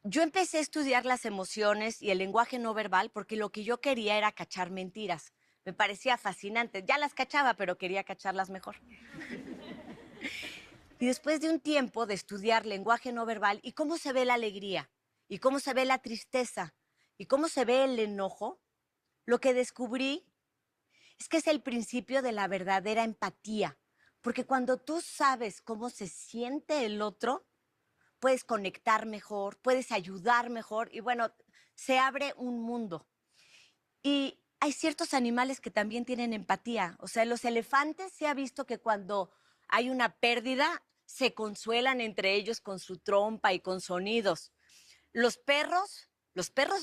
Yo empecé a estudiar las emociones y el lenguaje no verbal porque lo que yo quería era cachar mentiras. Me parecía fascinante. Ya las cachaba, pero quería cacharlas mejor. Y después de un tiempo de estudiar lenguaje no verbal y cómo se ve la alegría, y cómo se ve la tristeza, y cómo se ve el enojo, lo que descubrí es que es el principio de la verdadera empatía. Porque cuando tú sabes cómo se siente el otro, puedes conectar mejor, puedes ayudar mejor y bueno, se abre un mundo. Y hay ciertos animales que también tienen empatía. O sea, los elefantes se ha visto que cuando hay una pérdida, se consuelan entre ellos con su trompa y con sonidos. Los perros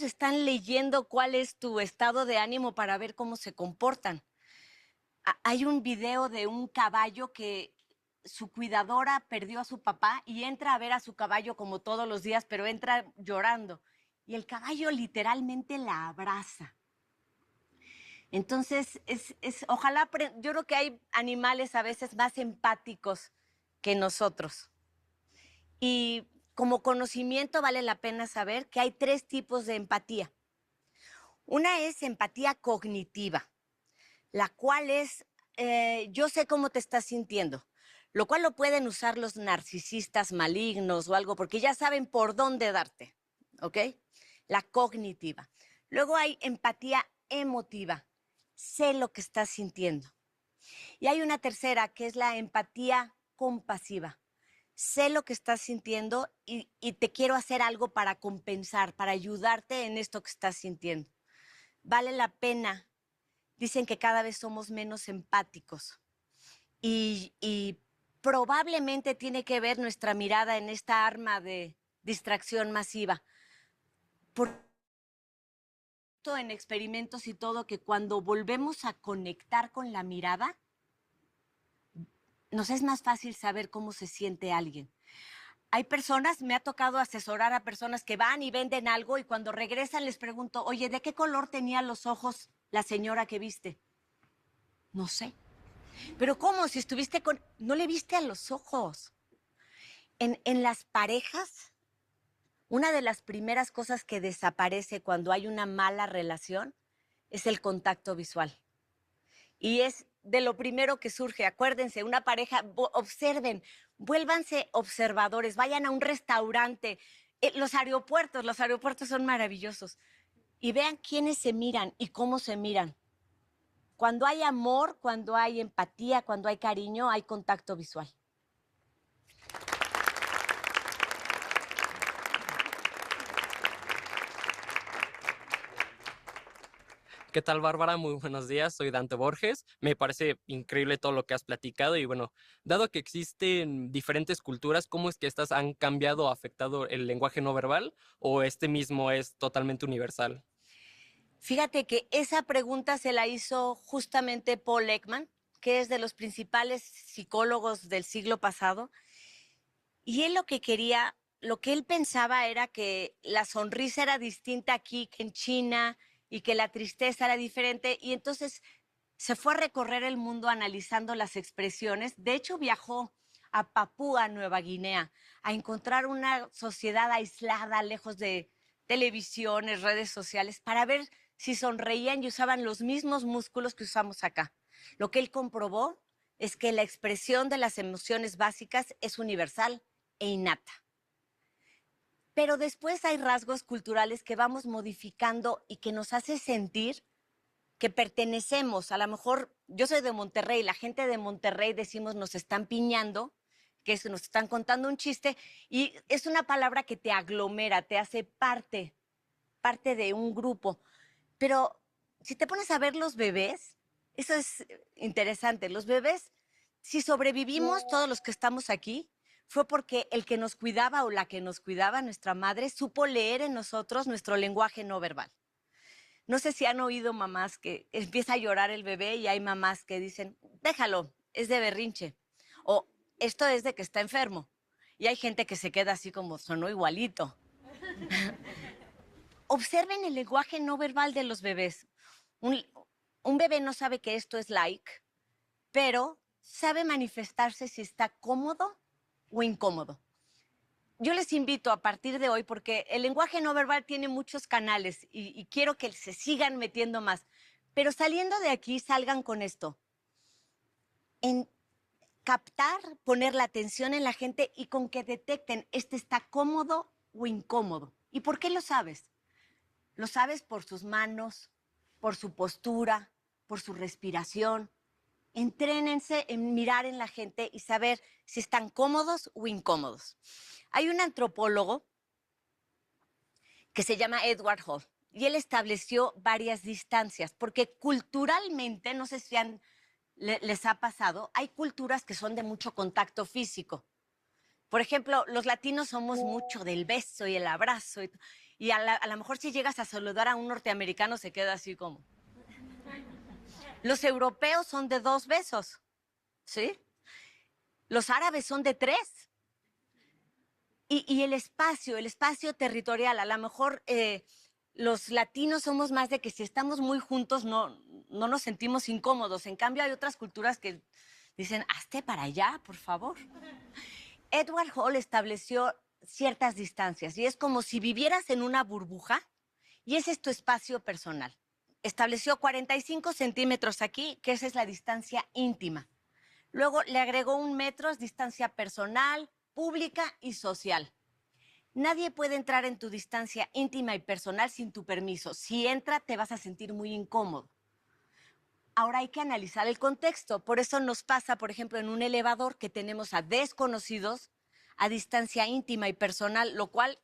están leyendo cuál es tu estado de ánimo para ver cómo se comportan. Hay un video de un caballo que su cuidadora perdió a su papá y entra a ver a su caballo como todos los días, pero entra llorando. Y el caballo literalmente la abraza. Entonces, ojalá, yo creo que hay animales a veces más empáticos que nosotros. Y como conocimiento vale la pena saber que hay 3 tipos de empatía. Una es empatía cognitiva, la cual es, yo sé cómo te estás sintiendo, lo cual lo pueden usar los narcisistas malignos o algo, porque ya saben por dónde darte, ¿ok? La cognitiva. Luego hay empatía emotiva, sé lo que estás sintiendo. Y hay una tercera, que es la empatía compasiva. Sé lo que estás sintiendo y te quiero hacer algo para compensar, para ayudarte en esto que estás sintiendo. Vale la pena. Dicen que cada vez somos menos empáticos y probablemente tiene que ver nuestra mirada en esta arma de distracción masiva. Por en experimentos y todo, que cuando volvemos a conectar con la mirada, nos es más fácil saber cómo se siente alguien. Hay personas, me ha tocado asesorar a personas que van y venden algo y cuando regresan les pregunto, oye, ¿de qué color tenía los ojos la señora que viste? No sé. Pero ¿cómo? Si estuviste con... No le viste a los ojos. En las parejas, una de las primeras cosas que desaparece cuando hay una mala relación es el contacto visual. Y es de lo primero que surge. Acuérdense, una pareja, observen, vuélvanse observadores, vayan a un restaurante, los aeropuertos son maravillosos. Y vean quiénes se miran y cómo se miran. Cuando hay amor, cuando hay empatía, cuando hay cariño, hay contacto visual. ¿Qué tal, Bárbara? Muy buenos días, soy Dante Borges. Me parece increíble todo lo que has platicado y bueno, dado que existen diferentes culturas, ¿cómo es que estas han cambiado o afectado el lenguaje no verbal o este mismo es totalmente universal? Fíjate que esa pregunta se la hizo justamente Paul Ekman, que es de los principales psicólogos del siglo pasado, y él lo que quería, lo que él pensaba era que la sonrisa era distinta aquí que en China y que la tristeza era diferente, y entonces se fue a recorrer el mundo analizando las expresiones. De hecho, viajó a Papúa Nueva Guinea a encontrar una sociedad aislada, lejos de televisiones, redes sociales, para ver si sonreían y usaban los mismos músculos que usamos acá. Lo que él comprobó es que la expresión de las emociones básicas es universal e innata. Pero después hay rasgos culturales que vamos modificando y que nos hace sentir que pertenecemos. A lo mejor yo soy de Monterrey, la gente de Monterrey decimos nos están piñando, que es, nos están contando un chiste, y es una palabra que te aglomera, te hace parte de un grupo. Pero si te pones a ver los bebés, eso es interesante. Los bebés, si sobrevivimos todos los que estamos aquí, fue porque el que nos cuidaba o la que nos cuidaba, nuestra madre, supo leer en nosotros nuestro lenguaje no verbal. No sé si han oído mamás que empieza a llorar el bebé y hay mamás que dicen, déjalo, es de berrinche. O esto es de que está enfermo. Y hay gente que se queda así como, sonó igualito. Observen el lenguaje no verbal de los bebés. Un bebé no sabe que esto es like, pero sabe manifestarse si está cómodo o incómodo. Yo les invito a partir de hoy, porque el lenguaje no verbal tiene muchos canales y quiero que se sigan metiendo más, pero saliendo de aquí salgan con esto. En captar, poner la atención en la gente y con que detecten, este está cómodo o incómodo. ¿Y por qué lo sabes? Lo sabes por sus manos, por su postura, por su respiración. Entrénense en mirar en la gente y saber si están cómodos o incómodos. Hay un antropólogo que se llama Edward Hall y él estableció varias distancias, porque culturalmente, no sé si les ha pasado, hay culturas que son de mucho contacto físico. Por ejemplo, los latinos somos mucho del beso y el abrazo, y a lo mejor si llegas a saludar a un norteamericano se queda así como. Los europeos son de 2 besos, ¿sí? Los árabes son de 3. Y el espacio territorial, a lo mejor los latinos somos más de que si estamos muy juntos no nos sentimos incómodos. En cambio, hay otras culturas que dicen, hazte para allá, por favor. Edward Hall estableció ciertas distancias y es como si vivieras en una burbuja Y ese es tu espacio personal. Estableció 45 centímetros aquí, que esa es la distancia íntima. Luego le agregó 1 metro, es distancia personal, pública y social. Nadie puede entrar en tu distancia íntima y personal sin tu permiso. Si entra, te vas a sentir muy incómodo. Ahora hay que analizar el contexto. Por eso nos pasa, por ejemplo, en un elevador que tenemos a desconocidos a distancia íntima y personal, lo cual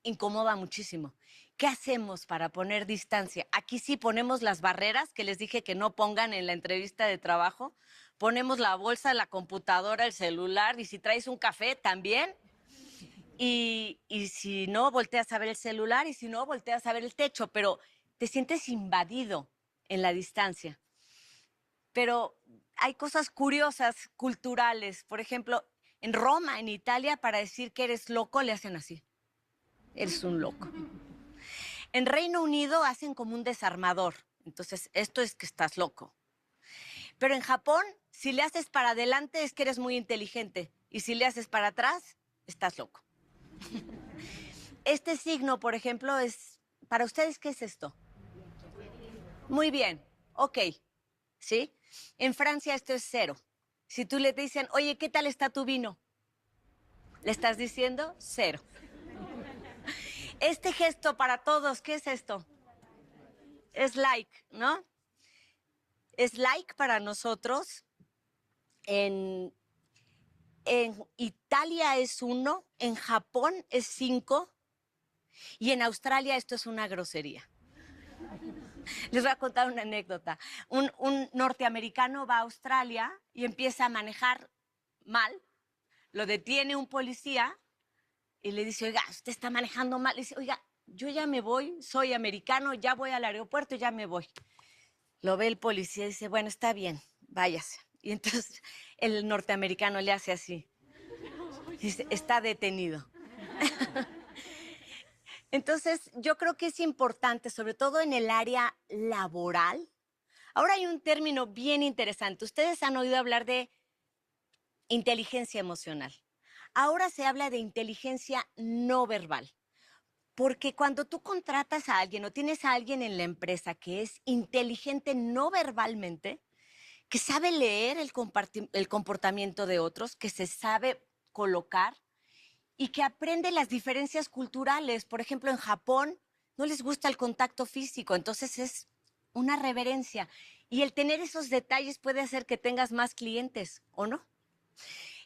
incomoda muchísimo. ¿Qué hacemos para poner distancia? Aquí sí ponemos las barreras que les dije que no pongan en la entrevista de trabajo. Ponemos la bolsa, la computadora, el celular, y si traes un café también. Y si no, volteas a ver el celular, y si no, volteas a ver el techo, pero te sientes invadido en la distancia. Pero hay cosas curiosas, culturales. Por ejemplo, en Roma, en Italia, para decir que eres loco, le hacen así. Eres un loco. En Reino Unido hacen como un desarmador. Entonces, esto es que estás loco. Pero en Japón, si le haces para adelante, es que eres muy inteligente. Y si le haces para atrás, estás loco. Este signo, por ejemplo, es... ¿Para ustedes qué es esto? Muy bien. Ok. ¿Sí? En Francia esto es 0. Si tú le dicen, oye, ¿qué tal está tu vino? Le estás diciendo 0. Este gesto para todos, ¿qué es esto? Es like, ¿no? Es like para nosotros. En Italia es 1, en Japón es 5 y en Australia esto es una grosería. Les voy a contar una anécdota. Un norteamericano va a Australia y empieza a manejar mal. Lo detiene un policía y le dice, oiga, usted está manejando mal. Le dice, oiga, yo ya me voy, soy americano, ya voy al aeropuerto, ya me voy. Lo ve el policía y dice, bueno, está bien, váyase. Y entonces el norteamericano le hace así. Dice, está detenido. Entonces, yo creo que es importante, sobre todo en el área laboral. Ahora hay un término bien interesante. Ustedes han oído hablar de inteligencia emocional. Ahora se habla de inteligencia no verbal. Porque cuando tú contratas a alguien o tienes a alguien en la empresa que es inteligente no verbalmente, que sabe leer el comportamiento de otros, que se sabe colocar, y que aprende las diferencias culturales. Por ejemplo, en Japón no les gusta el contacto físico, entonces es una reverencia. Y el tener esos detalles puede hacer que tengas más clientes, ¿o no?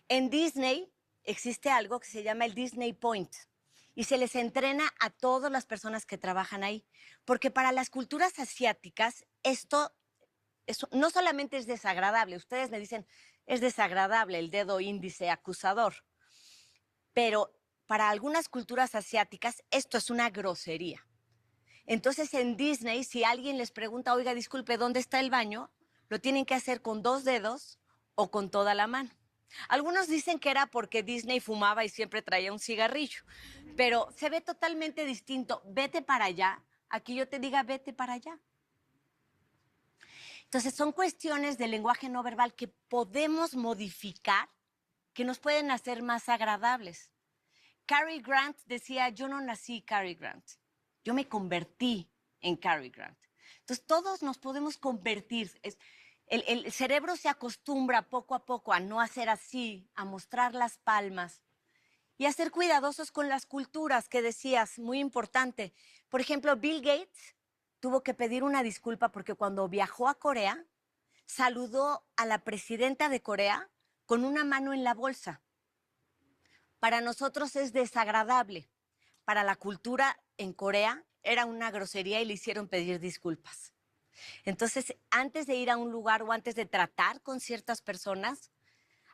En Disney existe algo que se llama el Disney Point y se les entrena a todas las personas que trabajan ahí, porque para las culturas asiáticas esto no solamente es desagradable, ustedes me dicen, es desagradable el dedo índice acusador, pero para algunas culturas asiáticas esto es una grosería. Entonces en Disney, si alguien les pregunta, oiga, disculpe, ¿dónde está el baño?, lo tienen que hacer con 2 dedos o con toda la mano. Algunos dicen que era porque Disney fumaba y siempre traía un cigarrillo, pero se ve totalmente distinto. Vete para allá, aquí yo te diga vete para allá. Entonces son cuestiones del lenguaje no verbal que podemos modificar, que nos pueden hacer más agradables. Cary Grant decía, yo no nací Cary Grant, yo me convertí en Cary Grant. Entonces todos nos podemos convertir. El cerebro se acostumbra poco a poco a no hacer así, a mostrar las palmas y a ser cuidadosos con las culturas que decías, muy importante. Por ejemplo, Bill Gates tuvo que pedir una disculpa porque cuando viajó a Corea, saludó a la presidenta de Corea con una mano en la bolsa. Para nosotros es desagradable. Para la cultura en Corea era una grosería y le hicieron pedir disculpas. Entonces, antes de ir a un lugar o antes de tratar con ciertas personas,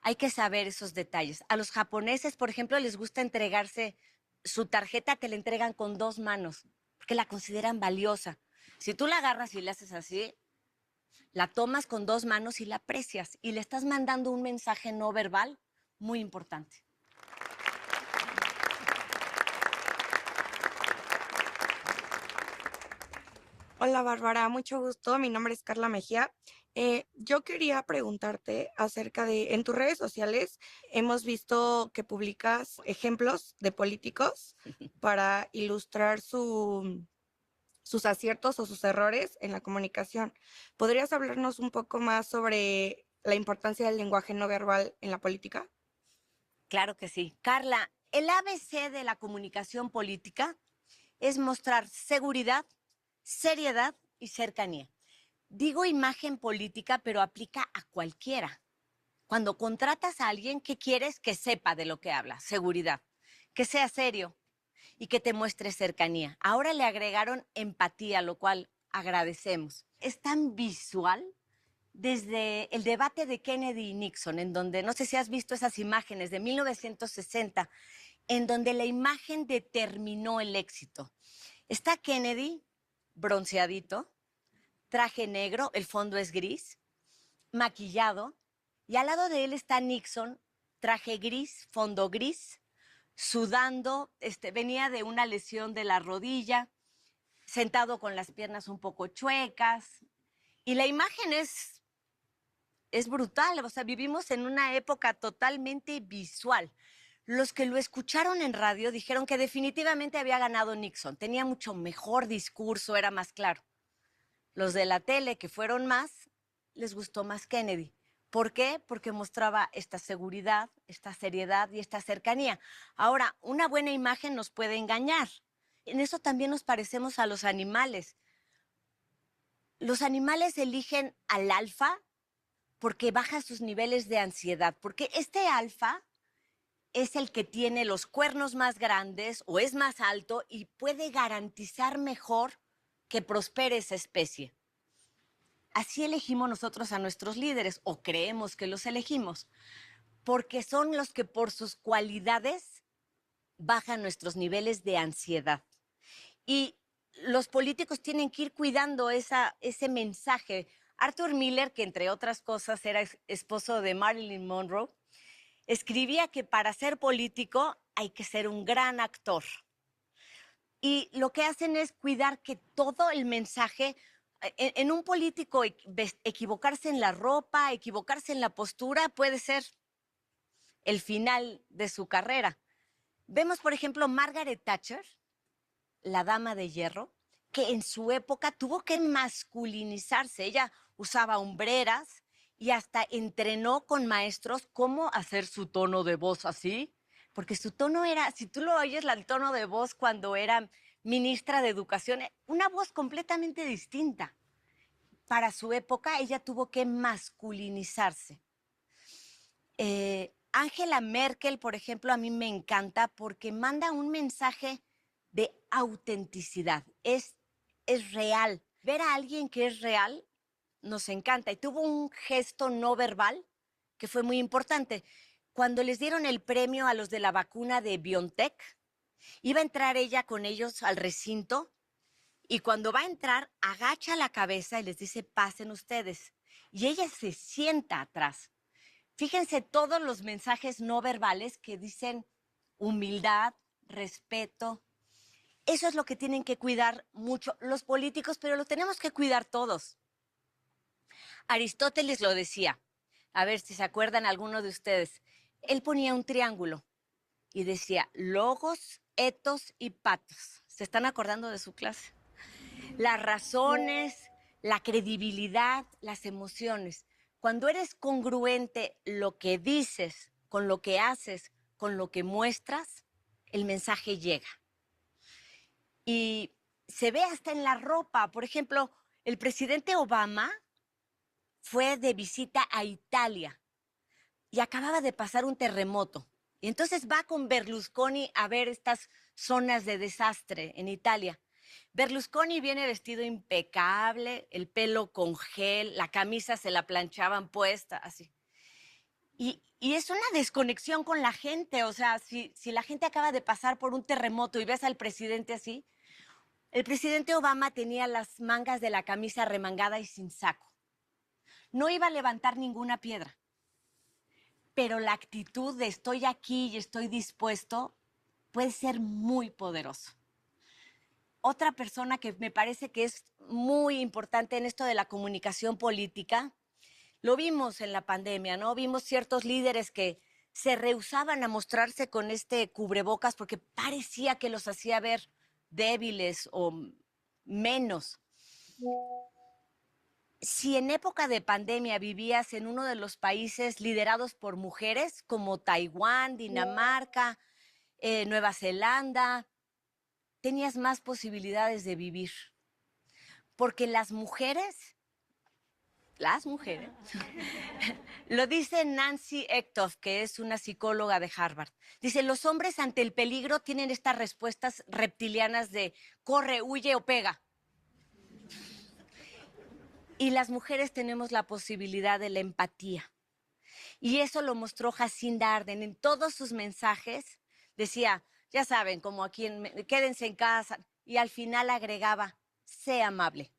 hay que saber esos detalles. A los japoneses, por ejemplo, les gusta entregarse su tarjeta que le entregan con 2 manos, porque la consideran valiosa. Si tú la agarras y la haces así, la tomas con 2 manos y la aprecias y le estás mandando un mensaje no verbal muy importante. Hola Bárbara, mucho gusto. Mi nombre es Carla Mejía. Yo quería preguntarte acerca de, en tus redes sociales hemos visto que publicas ejemplos de políticos para ilustrar su sus aciertos o sus errores en la comunicación. ¿Podrías hablarnos un poco más sobre la importancia del lenguaje no verbal en la política? Claro que sí. Carla, el ABC de la comunicación política es mostrar seguridad, seriedad y cercanía. Digo imagen política, pero aplica a cualquiera. Cuando contratas a alguien, ¿qué quieres? Que sepa de lo que habla, seguridad, que sea serio y que te muestre cercanía. Ahora le agregaron empatía, lo cual agradecemos. Es tan visual desde el debate de Kennedy y Nixon, en donde, no sé si has visto esas imágenes de 1960, en donde la imagen determinó el éxito. Está Kennedy, bronceadito, traje negro, el fondo es gris, maquillado, y al lado de él está Nixon, traje gris, fondo gris, sudando, venía de una lesión de la rodilla, sentado con las piernas un poco chuecas, y la imagen es brutal, o sea, vivimos en una época totalmente visual. Los que lo escucharon en radio dijeron que definitivamente había ganado Nixon, tenía mucho mejor discurso, era más claro. Los de la tele, que fueron más, les gustó más Kennedy. ¿Por qué? Porque mostraba esta seguridad, esta seriedad y esta cercanía. Ahora, una buena imagen nos puede engañar. En eso también nos parecemos a los animales. Los animales eligen al alfa porque baja sus niveles de ansiedad, porque este alfa es el que tiene los cuernos más grandes o es más alto y puede garantizar mejor que prospere esa especie. Así elegimos nosotros a nuestros líderes, o creemos que los elegimos, porque son los que por sus cualidades bajan nuestros niveles de ansiedad. Y los políticos tienen que ir cuidando ese mensaje. Arthur Miller, que entre otras cosas era esposo de Marilyn Monroe, escribía que para ser político hay que ser un gran actor. Y lo que hacen es cuidar que todo el mensaje, en un político equivocarse en la ropa, equivocarse en la postura, puede ser el final de su carrera. Vemos, por ejemplo, Margaret Thatcher, la dama de hierro, que en su época tuvo que masculinizarse. Ella usaba hombreras y hasta entrenó con maestros cómo hacer su tono de voz así, porque su tono era, si tú lo oyes, el tono de voz cuando era ministra de Educación, una voz completamente distinta. Para su época, ella tuvo que masculinizarse. Angela Merkel, por ejemplo, a mí me encanta porque manda un mensaje de autenticidad. Es real. Ver a alguien que es real nos encanta. Y tuvo un gesto no verbal que fue muy importante. Cuando les dieron el premio a los de la vacuna de BioNTech, iba a entrar ella con ellos al recinto y cuando va a entrar, agacha la cabeza y les dice, pasen ustedes. Y ella se sienta atrás. Fíjense todos los mensajes no verbales que dicen humildad, respeto. Eso es lo que tienen que cuidar mucho los políticos, pero lo tenemos que cuidar todos. Aristóteles lo decía, a ver si se acuerdan alguno de ustedes. Él ponía un triángulo y decía logos, etos y patos. ¿Se están acordando de su clase? Las razones, la credibilidad, las emociones. Cuando eres congruente lo que dices con lo que haces, con lo que muestras, el mensaje llega. Y se ve hasta en la ropa. Por ejemplo, el presidente Obama fue de visita a Italia y acababa de pasar un terremoto. Y entonces va con Berlusconi a ver estas zonas de desastre en Italia. Berlusconi viene vestido impecable, el pelo con gel, la camisa se la planchaban puesta, así. Y es una desconexión con la gente. O sea, si la gente acaba de pasar por un terremoto y ves al presidente así, el presidente Obama tenía las mangas de la camisa remangada y sin saco. No iba a levantar ninguna piedra. Pero la actitud de estoy aquí y estoy dispuesto puede ser muy poderoso. Otra persona que me parece que es muy importante en esto de la comunicación política, lo vimos en la pandemia, ¿no? Vimos ciertos líderes que se rehusaban a mostrarse con este cubrebocas porque parecía que los hacía ver débiles o menos. Si en época de pandemia vivías en uno de los países liderados por mujeres, como Taiwán, Dinamarca, Nueva Zelanda, tenías más posibilidades de vivir. Porque las mujeres, lo dice Nancy Ektof, que es una psicóloga de Harvard. Dice, los hombres ante el peligro tienen estas respuestas reptilianas de corre, huye o pega. Y las mujeres tenemos la posibilidad de la empatía. Y eso lo mostró Jacinda Ardern en todos sus mensajes. Decía, ya saben, como aquí, quédense en casa. Y al final agregaba, sé amable.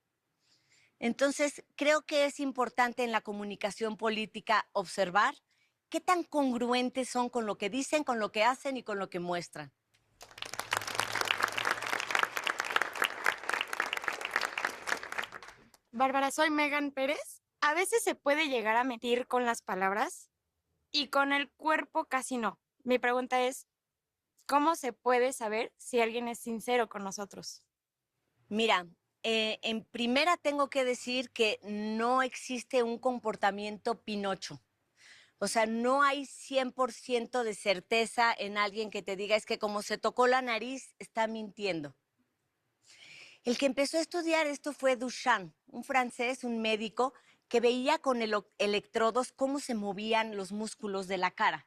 Entonces, creo que es importante en la comunicación política observar qué tan congruentes son con lo que dicen, con lo que hacen y con lo que muestran. Bárbara, soy Megan Pérez. A veces se puede llegar a mentir con las palabras y con el cuerpo casi no. Mi pregunta es, ¿cómo se puede saber si alguien es sincero con nosotros? Mira, en primera tengo que decir que no existe un comportamiento Pinocho. O sea, no hay 100% de certeza en alguien que te diga es que como se tocó la nariz, está mintiendo. El que empezó a estudiar esto fue Duchamp, un francés, un médico, que veía con electrodos cómo se movían los músculos de la cara.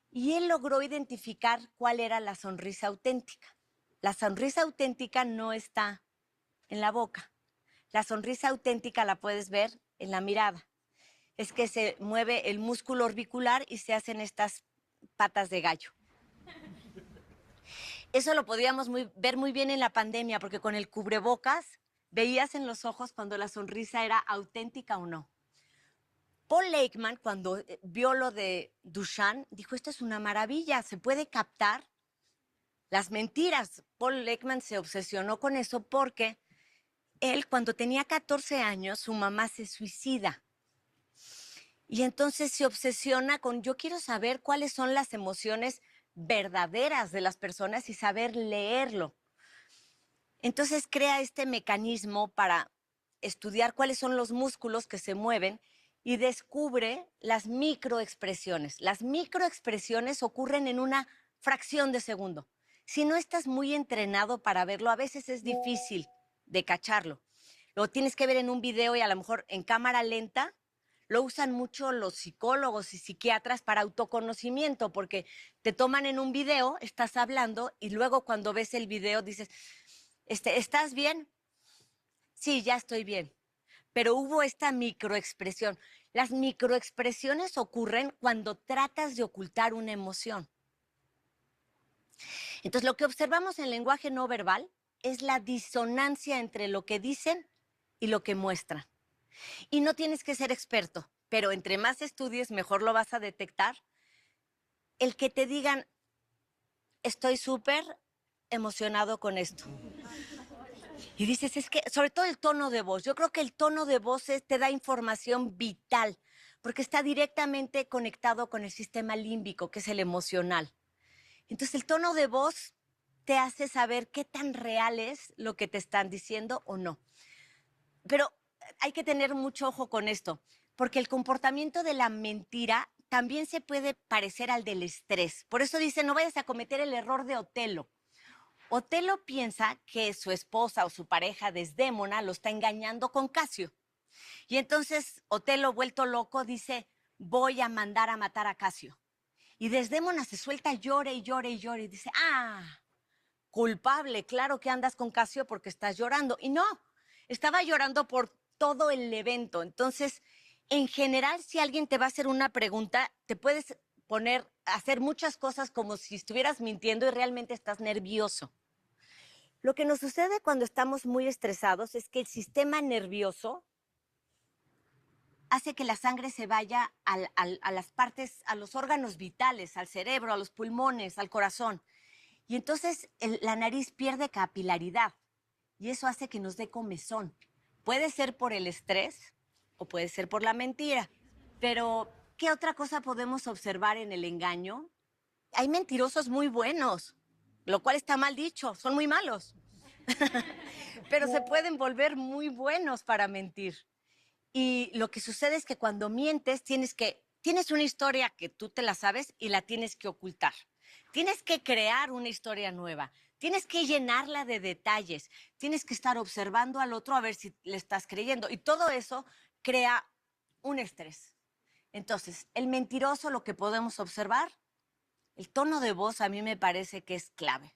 Y él logró identificar cuál era la sonrisa auténtica. La sonrisa auténtica no está en la boca. La sonrisa auténtica la puedes ver en la mirada. Es que se mueve el músculo orbicular y se hacen estas patas de gallo. Eso lo podíamos ver muy bien en la pandemia, porque con el cubrebocas veías en los ojos cuando la sonrisa era auténtica o no. Paul Ekman, cuando vio lo de Duchamp, dijo, esto es una maravilla, se puede captar las mentiras. Paul Ekman se obsesionó con eso porque él, cuando tenía 14 años, su mamá se suicida. Y entonces se obsesiona con, yo quiero saber cuáles son las emociones verdaderas de las personas y saber leerlo. Entonces crea este mecanismo para estudiar cuáles son los músculos que se mueven y descubre las microexpresiones. Las microexpresiones ocurren en una fracción de segundo. Si no estás muy entrenado para verlo, a veces es difícil de cacharlo. Lo tienes que ver en un video y a lo mejor en cámara lenta. Lo usan mucho los psicólogos y psiquiatras para autoconocimiento, porque te toman en un video, estás hablando y luego cuando ves el video dices, ¿estás bien? Sí, ya estoy bien. Pero hubo esta microexpresión. Las microexpresiones ocurren cuando tratas de ocultar una emoción. Entonces, lo que observamos en el lenguaje no verbal es la disonancia entre lo que dicen y lo que muestran. Y no tienes que ser experto, pero entre más estudies, mejor lo vas a detectar. El que te digan, estoy súper emocionado con esto. Y dices, es que, sobre todo el tono de voz, yo creo que el tono de voz te da información vital, porque está directamente conectado con el sistema límbico, que es el emocional. Entonces, el tono de voz te hace saber qué tan real es lo que te están diciendo o no. Pero hay que tener mucho ojo con esto, porque el comportamiento de la mentira también se puede parecer al del estrés. Por eso dice, no vayas a cometer el error de Otelo. Otelo piensa que su esposa o su pareja Desdémona lo está engañando con Casio. Y entonces Otelo, vuelto loco, dice, voy a mandar a matar a Casio. Y Desdémona se suelta, llore y llore y llore y dice, culpable, claro que andas con Casio porque estás llorando. Y no, estaba llorando por todo el evento. Entonces, en general, si alguien te va a hacer una pregunta, te puedes poner a hacer muchas cosas como si estuvieras mintiendo y realmente estás nervioso. Lo que nos sucede cuando estamos muy estresados es que el sistema nervioso hace que la sangre se vaya a las partes, a los órganos vitales, al cerebro, a los pulmones, al corazón. Y entonces la nariz pierde capilaridad y eso hace que nos dé comezón. Puede ser por el estrés o puede ser por la mentira. Pero, ¿qué otra cosa podemos observar en el engaño? Hay mentirosos muy buenos, lo cual está mal dicho, son muy malos. pero se pueden volver muy buenos para mentir. Y lo que sucede es que cuando mientes tienes una historia que tú te la sabes y la tienes que ocultar. Tienes que crear una historia nueva. Tienes que llenarla de detalles. Tienes que estar observando al otro a ver si le estás creyendo. Y todo eso crea un estrés. Entonces, el mentiroso, lo que podemos observar, el tono de voz a mí me parece que es clave.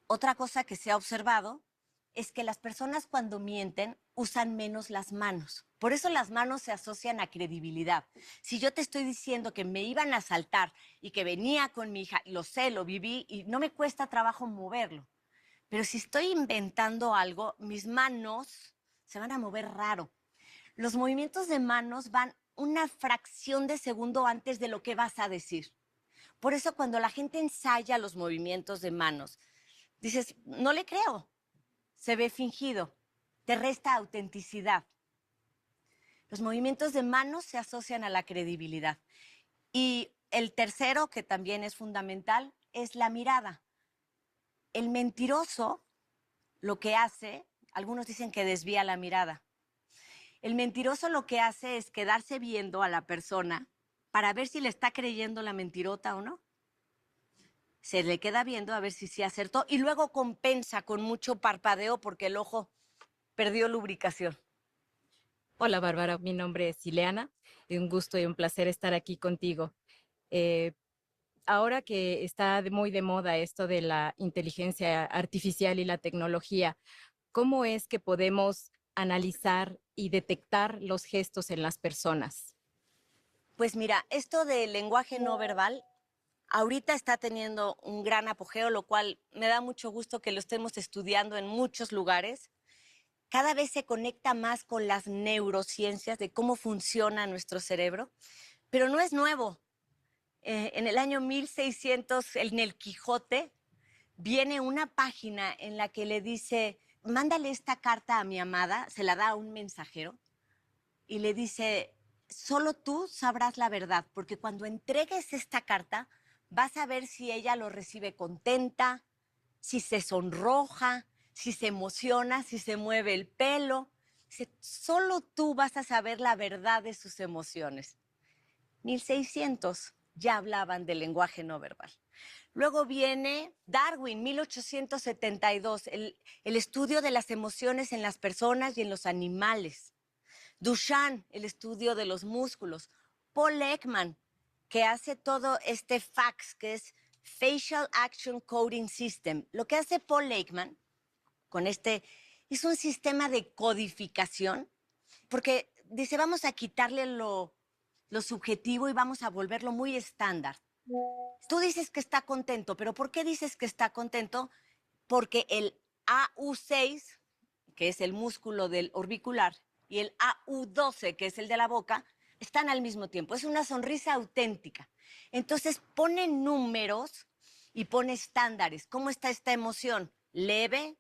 Otra cosa que se ha observado es que las personas cuando mienten usan menos las manos. Por eso las manos se asocian a credibilidad. Si yo te estoy diciendo que me iban a asaltar y que venía con mi hija, lo sé, lo viví y no me cuesta trabajo moverlo. Pero si estoy inventando algo, mis manos se van a mover raro. Los movimientos de manos van una fracción de segundo antes de lo que vas a decir. Por eso cuando la gente ensaya los movimientos de manos, dices, no le creo, se ve fingido, te resta autenticidad. Los movimientos de manos se asocian a la credibilidad. Y el tercero, que también es fundamental, es la mirada. El mentiroso lo que hace, algunos dicen que desvía la mirada. El mentiroso lo que hace es quedarse viendo a la persona para ver si le está creyendo la mentirota o no. Se le queda viendo a ver si sí acertó y luego compensa con mucho parpadeo porque el ojo perdió lubricación. Hola Bárbara, mi nombre es Ileana. Es un gusto y un placer estar aquí contigo. Eh, Ahora que está muy de moda esto de la inteligencia artificial y la tecnología, ¿cómo es que podemos analizar y detectar los gestos en las personas? Pues mira, esto del lenguaje no verbal ahorita está teniendo un gran apogeo, lo cual me da mucho gusto que lo estemos estudiando en muchos lugares. Cada vez se conecta más con las neurociencias de cómo funciona nuestro cerebro, pero no es nuevo. En el año 1600, en el Quijote, viene una página en la que le dice, mándale esta carta a mi amada, se la da a un mensajero, y le dice, solo tú sabrás la verdad, porque cuando entregues esta carta, vas a ver si ella lo recibe contenta, si se sonroja, si se emociona, si se mueve el pelo. Dice, solo tú vas a saber la verdad de sus emociones. 1600 ya hablaban del lenguaje no verbal. Luego viene Darwin, 1872, el estudio de las emociones en las personas y en los animales. Duchamp, el estudio de los músculos. Paul Ekman, que hace todo este FACS, que es Facial Action Coding System. Lo que hace Paul Ekman con este es un sistema de codificación, porque dice, vamos a quitarle lo subjetivo y vamos a volverlo muy estándar. Tú dices que está contento, pero ¿por qué dices que está contento? Porque el AU6, que es el músculo del orbicular, y el AU12, que es el de la boca, están al mismo tiempo. Es una sonrisa auténtica. Entonces pone números y pone estándares. ¿Cómo está esta emoción? ¿Leve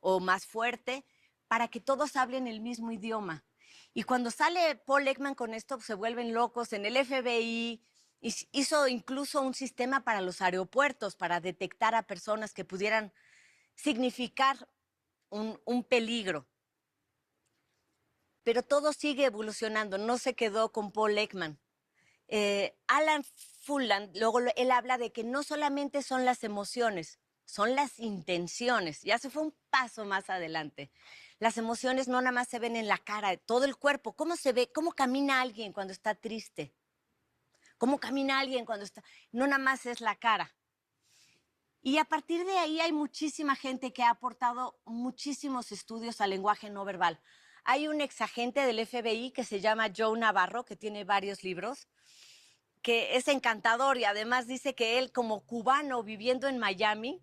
o más fuerte? Para que todos hablen el mismo idioma. Y cuando sale Paul Ekman con esto, se vuelven locos. En el FBI hizo incluso un sistema para los aeropuertos, para detectar a personas que pudieran significar un peligro. Pero todo sigue evolucionando, no se quedó con Paul Ekman. Alan Fulland, luego él habla de que no solamente son las emociones, son las intenciones. Ya se fue un paso más adelante. Las emociones no nada más se ven en la cara, todo el cuerpo. ¿Cómo se ve? ¿Cómo camina alguien cuando está triste? ¿Cómo camina alguien cuando está...? No nada más es la cara. Y a partir de ahí hay muchísima gente que ha aportado muchísimos estudios al lenguaje no verbal. Hay un exagente del FBI que se llama Joe Navarro, que tiene varios libros, que es encantador y además dice que él, como cubano viviendo en Miami,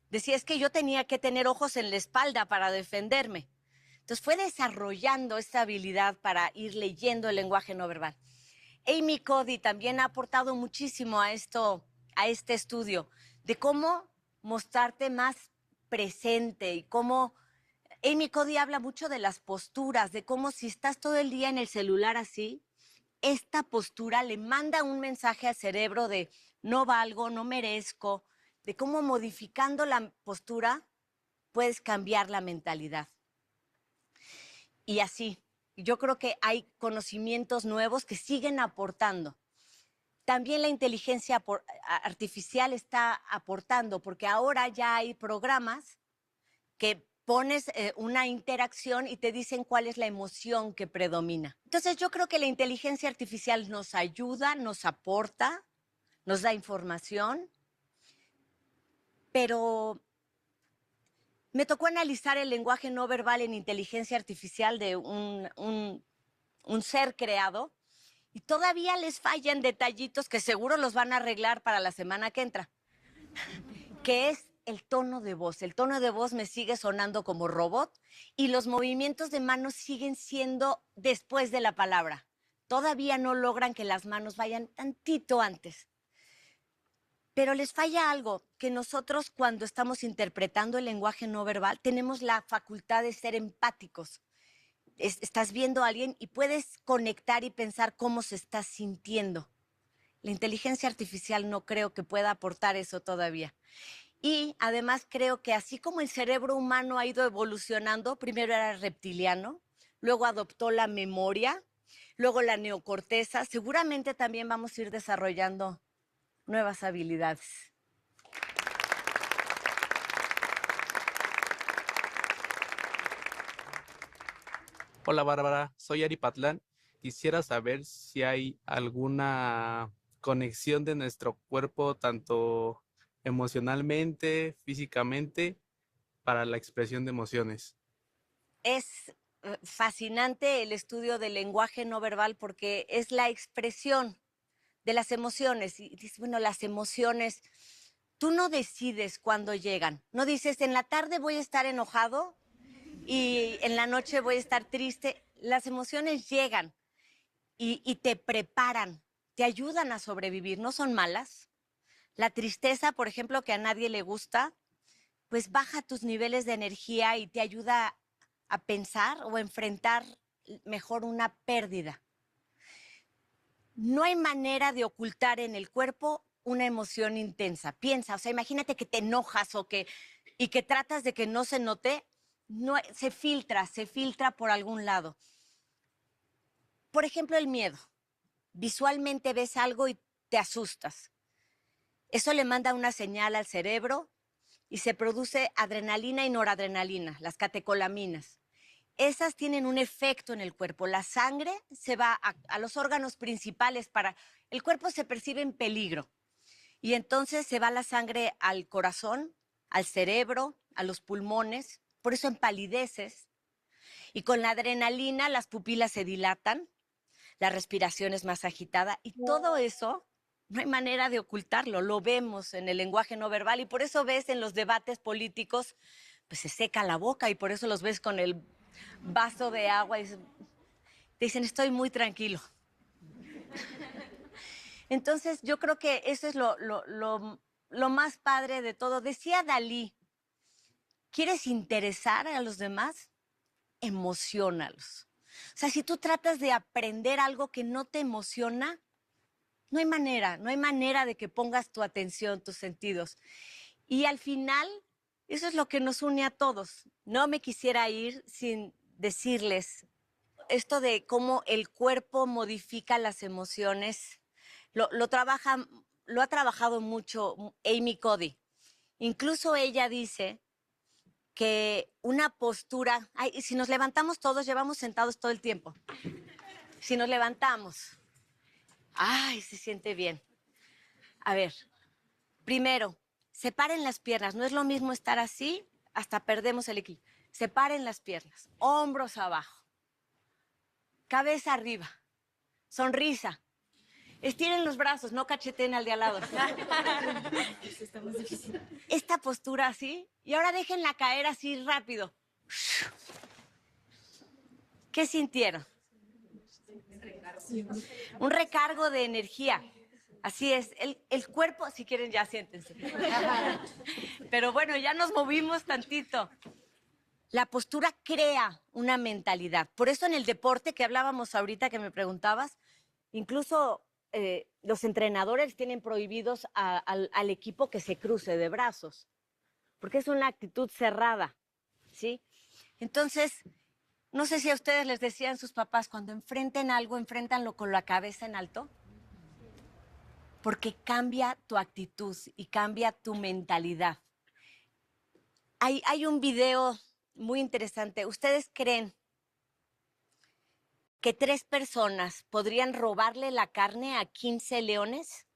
decía, es que yo tenía que tener ojos en la espalda para defenderme. Entonces fue desarrollando esta habilidad para ir leyendo el lenguaje no verbal. Amy Cuddy también ha aportado muchísimo a este estudio de cómo mostrarte más presente y cómo Amy Cuddy habla mucho de las posturas, de cómo si estás todo el día en el celular así, esta postura le manda un mensaje al cerebro de no valgo, no merezco, de cómo modificando la postura puedes cambiar la mentalidad. Y así, yo creo que hay conocimientos nuevos que siguen aportando. También la inteligencia artificial está aportando, porque ahora ya hay programas que pones una interacción y te dicen cuál es la emoción que predomina. Entonces yo creo que la inteligencia artificial nos ayuda, nos aporta, nos da información, pero me tocó analizar el lenguaje no verbal en inteligencia artificial de un ser creado y todavía les fallan detallitos que seguro los van a arreglar para la semana que entra, que es el tono de voz. El tono de voz me sigue sonando como robot y los movimientos de manos siguen siendo después de la palabra. Todavía no logran que las manos vayan tantito antes. Pero les falla algo, que nosotros cuando estamos interpretando el lenguaje no verbal tenemos la facultad de ser empáticos. Estás viendo a alguien y puedes conectar y pensar cómo se está sintiendo. La inteligencia artificial no creo que pueda aportar eso todavía. Y además creo que así como el cerebro humano ha ido evolucionando, primero era reptiliano, luego adoptó la memoria, luego la neocorteza, seguramente también vamos a ir desarrollando nuevas habilidades. Hola Bárbara, soy Ari Patlán. Quisiera saber si hay alguna conexión de nuestro cuerpo, tanto emocionalmente, físicamente, para la expresión de emociones. Es fascinante el estudio del lenguaje no verbal porque es la expresión de las emociones. Y dices, bueno, las emociones, tú no decides cuándo llegan. No dices, en la tarde voy a estar enojado y en la noche voy a estar triste. Las emociones llegan y te preparan, te ayudan a sobrevivir, no son malas. La tristeza, por ejemplo, que a nadie le gusta, pues baja tus niveles de energía y te ayuda a pensar o a enfrentar mejor una pérdida. No hay manera de ocultar en el cuerpo una emoción intensa. Piensa, o sea, imagínate que te enojas y que tratas de que no se note, no, se filtra por algún lado. Por ejemplo, el miedo. Visualmente ves algo y te asustas. Eso le manda una señal al cerebro y se produce adrenalina y noradrenalina, las catecolaminas. Esas tienen un efecto en el cuerpo. La sangre se va a los órganos principales el cuerpo se percibe en peligro y entonces se va la sangre al corazón, al cerebro, a los pulmones, por eso empalideces. Y con la adrenalina las pupilas se dilatan, la respiración es más agitada y todo eso no hay manera de ocultarlo, lo vemos en el lenguaje no verbal y por eso ves en los debates políticos, pues se seca la boca y por eso los ves con el vaso de agua y te dicen, estoy muy tranquilo. Entonces yo creo que eso es lo más padre de todo. Decía Dalí, ¿quieres interesar a los demás? Emociónalos. O sea, si tú tratas de aprender algo que no te emociona, no hay manera de que pongas tu atención, tus sentidos. Y al final, eso es lo que nos une a todos. No me quisiera ir sin decirles esto de cómo el cuerpo modifica las emociones. Lo ha trabajado mucho Amy Cuddy. Incluso ella dice que una postura, si nos levantamos todos, llevamos sentados todo el tiempo. Si nos levantamos, se siente bien. A ver, primero, separen las piernas. No es lo mismo estar así, hasta perdemos el equilibrio. Separen las piernas, hombros abajo, cabeza arriba, sonrisa. Estiren los brazos, no cacheteen al de al lado. Eso está más difícil. Esta postura así, y ahora déjenla caer así rápido. ¿Qué sintieron? Un recargo de energía. Así es, el cuerpo, si quieren ya siéntense. Pero bueno, ya nos movimos tantito. La postura crea una mentalidad. Por eso en el deporte que hablábamos ahorita, que me preguntabas, incluso los entrenadores tienen prohibidos al equipo que se cruce de brazos, porque es una actitud cerrada. ¿sí? Entonces, no sé si a ustedes les decían sus papás, cuando enfrenten algo, enfréntanlo con la cabeza en alto, porque cambia tu actitud y cambia tu mentalidad. Hay un video muy interesante. ¿Ustedes creen que 3 personas podrían robarle la carne a 15 leones?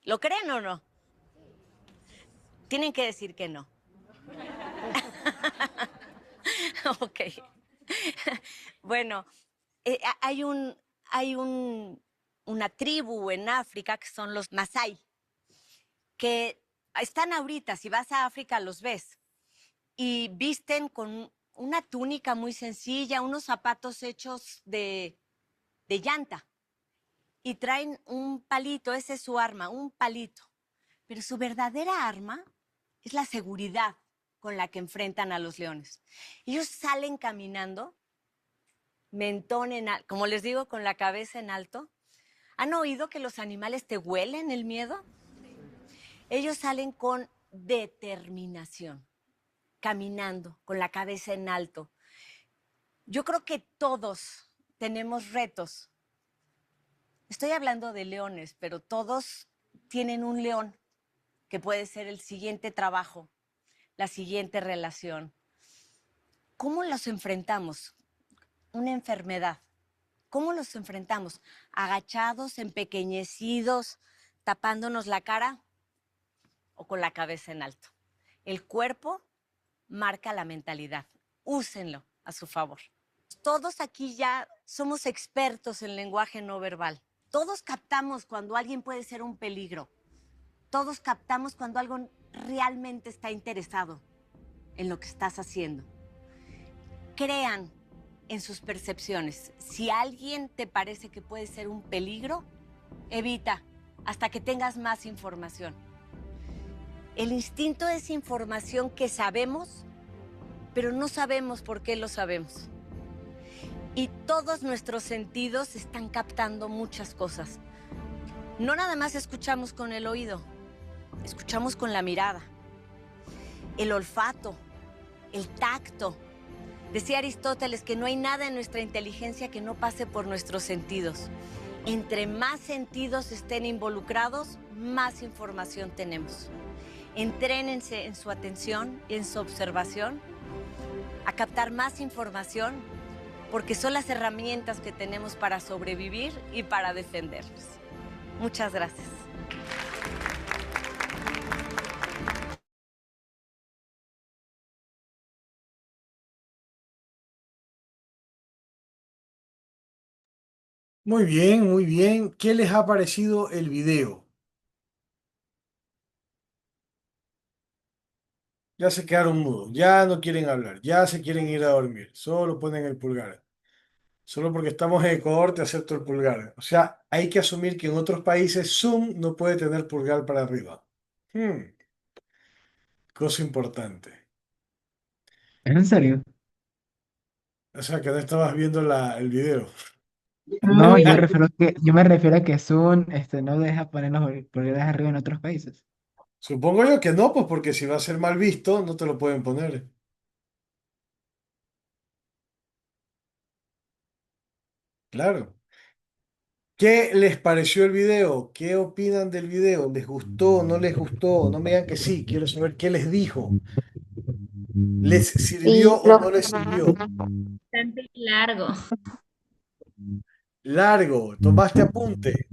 ¿Lo creen o no? Tienen que decir que no. Ok. Bueno, hay una tribu en África que son los Masái, que están ahorita, si vas a África los ves, y visten con una túnica muy sencilla, unos zapatos hechos de llanta, y traen un palito, ese es su arma, un palito. Pero su verdadera arma es la seguridad con la que enfrentan a los leones. Ellos salen caminando, mentón en alto, como les digo, con la cabeza en alto. ¿Han oído que los animales te huelen el miedo? Ellos salen con determinación, caminando, con la cabeza en alto. Yo creo que todos tenemos retos. Estoy hablando de leones, pero todos tienen un león que puede ser el siguiente trabajo, la siguiente relación. ¿Cómo los enfrentamos? Una enfermedad. ¿Cómo los enfrentamos? ¿Agachados, empequeñecidos, tapándonos la cara o con la cabeza en alto? El cuerpo marca la mentalidad. Úsenlo a su favor. Todos aquí ya somos expertos en lenguaje no verbal. Todos captamos cuando alguien puede ser un peligro. Todos captamos cuando algo realmente está interesado en lo que estás haciendo. Crean en sus percepciones. Si alguien te parece que puede ser un peligro, evita hasta que tengas más información. El instinto es información que sabemos, pero no sabemos por qué lo sabemos. Y todos nuestros sentidos están captando muchas cosas. No nada más escuchamos con el oído, escuchamos con la mirada, el olfato, el tacto. Decía Aristóteles que no hay nada en nuestra inteligencia que no pase por nuestros sentidos. Entre más sentidos estén involucrados, más información tenemos. Entrénense en su atención y en su observación a captar más información, porque son las herramientas que tenemos para sobrevivir y para defendernos. Muchas gracias. Muy bien, muy bien. ¿Qué les ha parecido el video? Ya se quedaron mudos, ya no quieren hablar, ya se quieren ir a dormir, solo ponen el pulgar. Solo porque estamos en Ecuador te acepto el pulgar. O sea, hay que asumir que en otros países Zoom no puede tener pulgar para arriba. Hmm, cosa importante. ¿Es en serio? O sea, que no estabas viendo el video. No, yo me refiero a que Zoom no deja poner los pulgares arriba en otros países. Supongo yo que no, pues porque si va a ser mal visto, no te lo pueden poner. Claro. ¿Qué les pareció el video? ¿Qué opinan del video? ¿Les gustó? ¿No les gustó? No me digan que sí, quiero saber qué les dijo. ¿Les sirvió Sí, o no les sirvió? Bastante largo. Largo, tomaste apunte.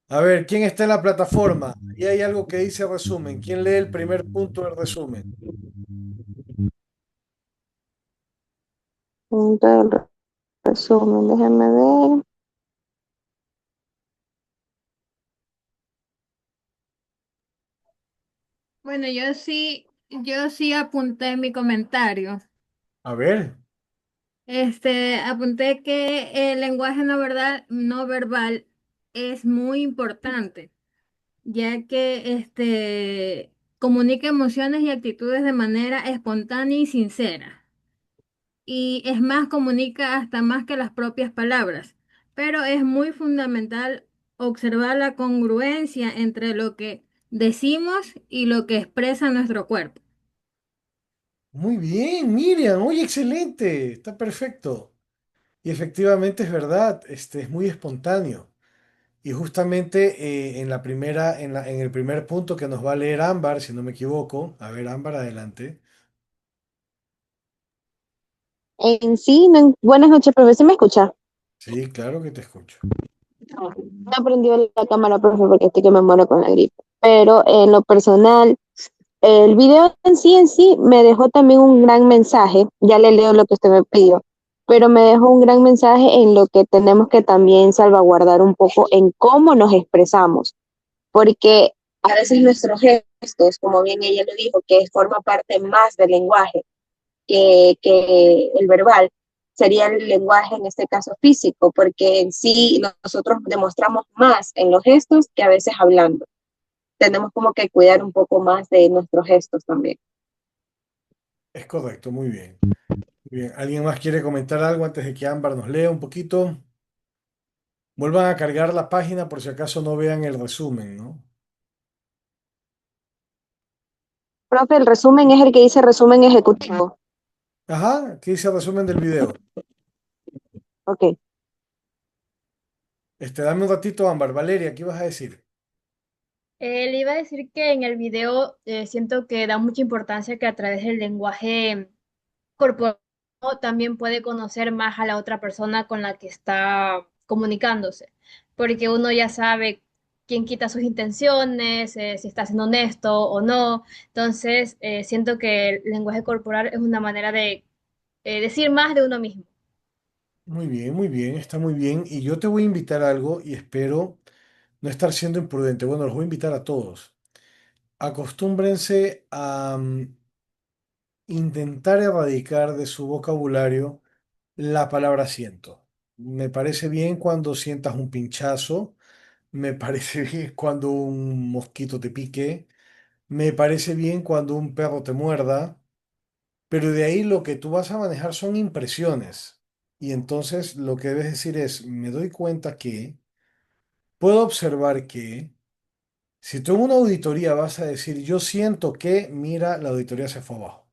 A ver, ¿quién está en la plataforma? Y hay algo que dice resumen. ¿Quién lee el primer punto del resumen? punto del resumen, déjenme ver. Bueno, yo sí apunté mi comentario. A ver, Apunté que el lenguaje no verbal es muy importante, ya que comunica emociones y actitudes de manera espontánea y sincera. Y es más, comunica hasta más que las propias palabras. Pero es muy fundamental observar la congruencia entre lo que decimos y lo que expresa nuestro cuerpo. Muy bien, Miriam. Oye, excelente. Está perfecto. Y efectivamente es verdad, es muy espontáneo. Y justamente en el primer punto que nos va a leer Ámbar, si no me equivoco. A ver, Ámbar, adelante. En sí, buenas noches, profe, ¿sí me escucha? Sí, claro que te escucho. No aprendió la cámara, profe, porque estoy que me muero con la gripe. Pero en lo personal, el video en sí me dejó también un gran mensaje. Ya le leo lo que usted me pidió, pero me dejó un gran mensaje en lo que tenemos que también salvaguardar un poco en cómo nos expresamos, porque a veces nuestros gestos, como bien ella lo dijo, que forma parte más del lenguaje que el verbal, sería el lenguaje en este caso físico, porque en sí nosotros demostramos más en los gestos que a veces hablando. Tenemos como que cuidar un poco más de nuestros gestos también. Es correcto, muy bien. Muy bien. ¿Alguien más quiere comentar algo antes de que Ámbar nos lea un poquito? Vuelvan a cargar la página por si acaso no vean el resumen, ¿no? Profe, el resumen es el que dice resumen ejecutivo. Ajá, aquí dice resumen del video. Ok. Dame un ratito, Ámbar. Valeria, ¿qué vas a decir? Le iba a decir que en el video siento que da mucha importancia que a través del lenguaje corporal también puede conocer más a la otra persona con la que está comunicándose, porque uno ya sabe quién quita sus intenciones, si está siendo honesto o no. Entonces, siento que el lenguaje corporal es una manera de decir más de uno mismo. Muy bien, está muy bien. Y yo te voy a invitar a algo y espero no estar siendo imprudente. Bueno, los voy a invitar a todos. Acostúmbrense a intentar erradicar de su vocabulario la palabra siento. Me parece bien cuando sientas un pinchazo, me parece bien cuando un mosquito te pique, me parece bien cuando un perro te muerda, pero de ahí lo que tú vas a manejar son impresiones. Y entonces lo que debes decir es, me doy cuenta que, puedo observar que, si tú en una auditoría vas a decir, yo siento que, mira, la auditoría se fue abajo.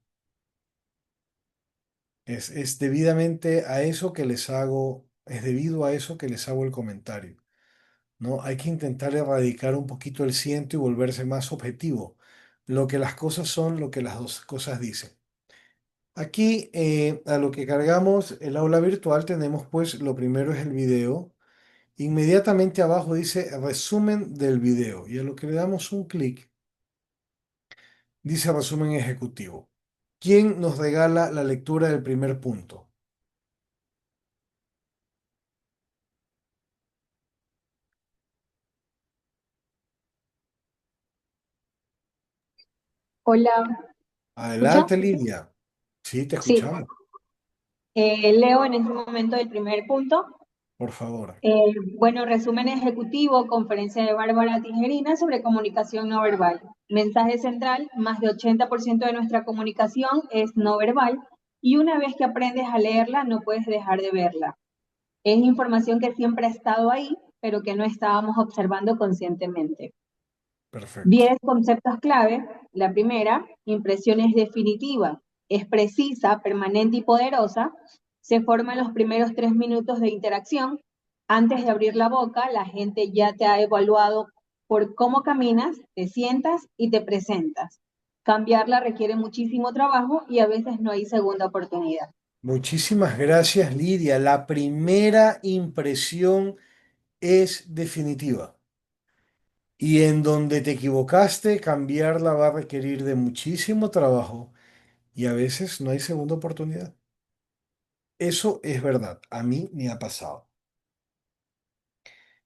Es debidamente a eso que les hago, es debido a eso que les hago el comentario, ¿no? Hay que intentar erradicar un poquito el siento y volverse más objetivo. Lo que las cosas son, lo que las dos cosas dicen. Aquí, a lo que cargamos el aula virtual, tenemos pues lo primero es el video. Inmediatamente abajo dice resumen del video y a lo que le damos un clic dice resumen ejecutivo. ¿Quién nos regala la lectura del primer punto? Hola, ¿escucha? Adelante, Lidia. Sí, te Sí, escuchamos. leo en este momento el primer punto. Por favor. Bueno, resumen ejecutivo, conferencia de Bárbara Tijerina sobre comunicación no verbal. Mensaje central, más de 80% de nuestra comunicación es no verbal y una vez que aprendes a leerla no puedes dejar de verla. Es información que siempre ha estado ahí, pero que no estábamos observando conscientemente. Perfecto. 10 conceptos clave. La primera, impresión es definitiva, es precisa, permanente y poderosa. Se forma en los primeros 3 minutos de interacción. Antes de abrir la boca, la gente ya te ha evaluado por cómo caminas, te sientas y te presentas. Cambiarla requiere muchísimo trabajo y a veces no hay segunda oportunidad. Muchísimas gracias, Lidia. La primera impresión es definitiva. Y en donde te equivocaste, cambiarla va a requerir de muchísimo trabajo y a veces no hay segunda oportunidad. Eso es verdad. A mí me ha pasado.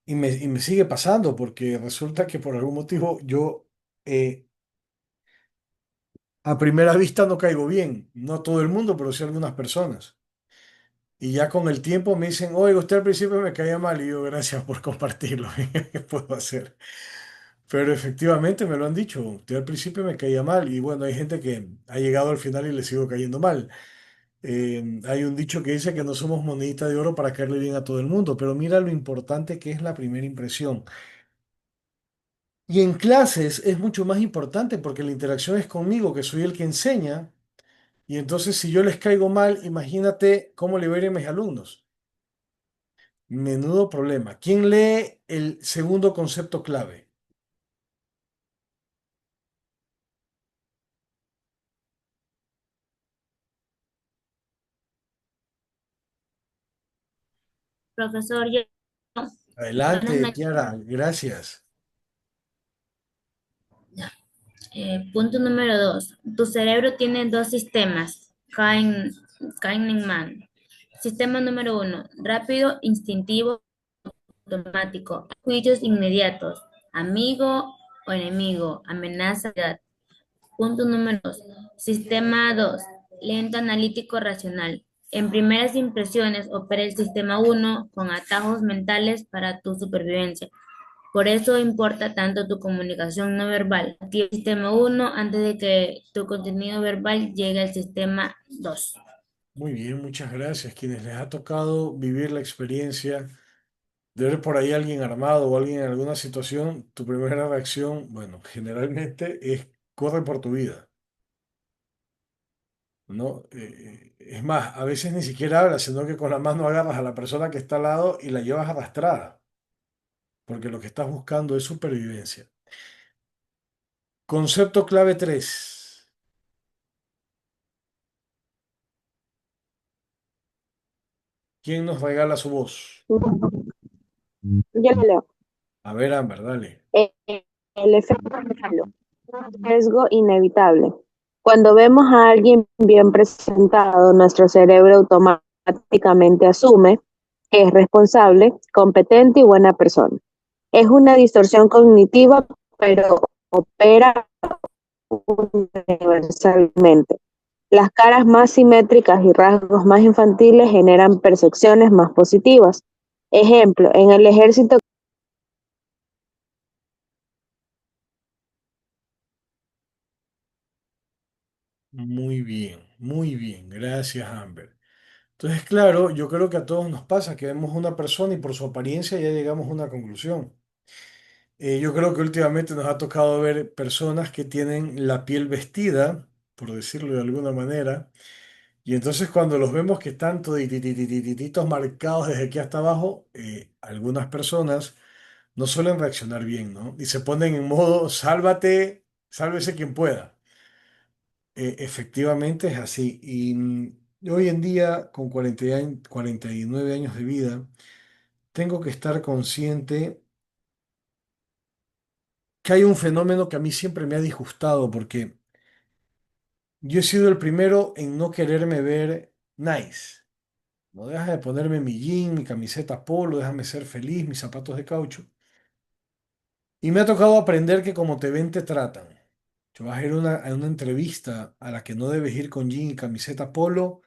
Y me sigue pasando porque resulta que por algún motivo yo a primera vista no caigo bien. No a todo el mundo, pero sí a algunas personas. Y ya con el tiempo me dicen, oye, usted al principio me caía mal y yo, gracias por compartirlo. ¿Qué puedo hacer? Pero efectivamente me lo han dicho, usted al principio me caía mal y bueno, hay gente que ha llegado al final y le sigo cayendo mal. Hay un dicho que dice que no somos monedita de oro para caerle bien a todo el mundo, pero mira lo importante que es la primera impresión. Y en clases es mucho más importante porque la interacción es conmigo, que soy el que enseña. Y entonces, si yo les caigo mal, imagínate cómo le va a ir a mis alumnos. Menudo problema. ¿Quién lee el segundo concepto clave? Profesor, yo, buenas Adelante, noches. Kiara, gracias. Punto número 2. Tu cerebro tiene dos sistemas, Kahneman. Sistema número 1, rápido, instintivo, automático. Juicios inmediatos, amigo o enemigo, amenaza. Punto número 2. Sistema 2, lento, analítico, racional. En primeras impresiones opera el sistema 1 con atajos mentales para tu supervivencia. Por eso importa tanto tu comunicación no verbal. Activa el sistema 1 antes de que tu contenido verbal llegue al sistema 2. Muy bien, muchas gracias. Quienes les ha tocado vivir la experiencia de ver por ahí a alguien armado o alguien en alguna situación, tu primera reacción, bueno, generalmente es corre por tu vida, ¿no? Es más, a veces ni siquiera hablas, sino que con la mano agarras a la persona que está al lado y la llevas arrastrada, porque lo que estás buscando es supervivencia. Concepto clave 3. ¿Quién nos regala su voz? Yo lo leo. A ver, Amber, dale. El efecto Halo, un riesgo inevitable. Cuando vemos a alguien bien presentado, nuestro cerebro automáticamente asume que es responsable, competente y buena persona. Es una distorsión cognitiva, pero opera universalmente. Las caras más simétricas y rasgos más infantiles generan percepciones más positivas. Ejemplo, en el ejército. Muy bien, gracias, Amber. Entonces, claro, yo creo que a todos nos pasa que vemos una persona y por su apariencia ya llegamos a una conclusión. Yo creo que últimamente nos ha tocado ver personas que tienen la piel vestida, por decirlo de alguna manera, y entonces cuando los vemos que están toditititititos marcados desde aquí hasta abajo, algunas personas no suelen reaccionar bien, ¿no? Y se ponen en modo, sálvate, sálvese quien pueda. Efectivamente es así. Y hoy en día, con 49 años de vida, tengo que estar consciente que hay un fenómeno que a mí siempre me ha disgustado, porque yo he sido el primero en no quererme ver nice. No deja de ponerme mi jean, mi camiseta polo, déjame ser feliz, mis zapatos de caucho. Y me ha tocado aprender que como te ven, te tratan. Tú vas a ir a una entrevista a la que no debes ir con jean y camiseta polo,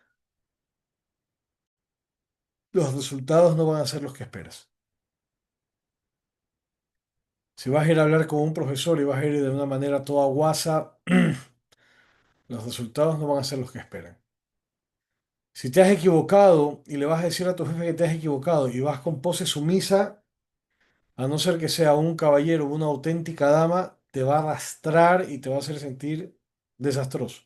los resultados no van a ser los que esperas. Si vas a ir a hablar con un profesor y vas a ir de una manera toda guasa, los resultados no van a ser los que esperan. Si te has equivocado y le vas a decir a tu jefe que te has equivocado y vas con pose sumisa, a no ser que sea un caballero o una auténtica dama, te va a arrastrar y te va a hacer sentir desastroso.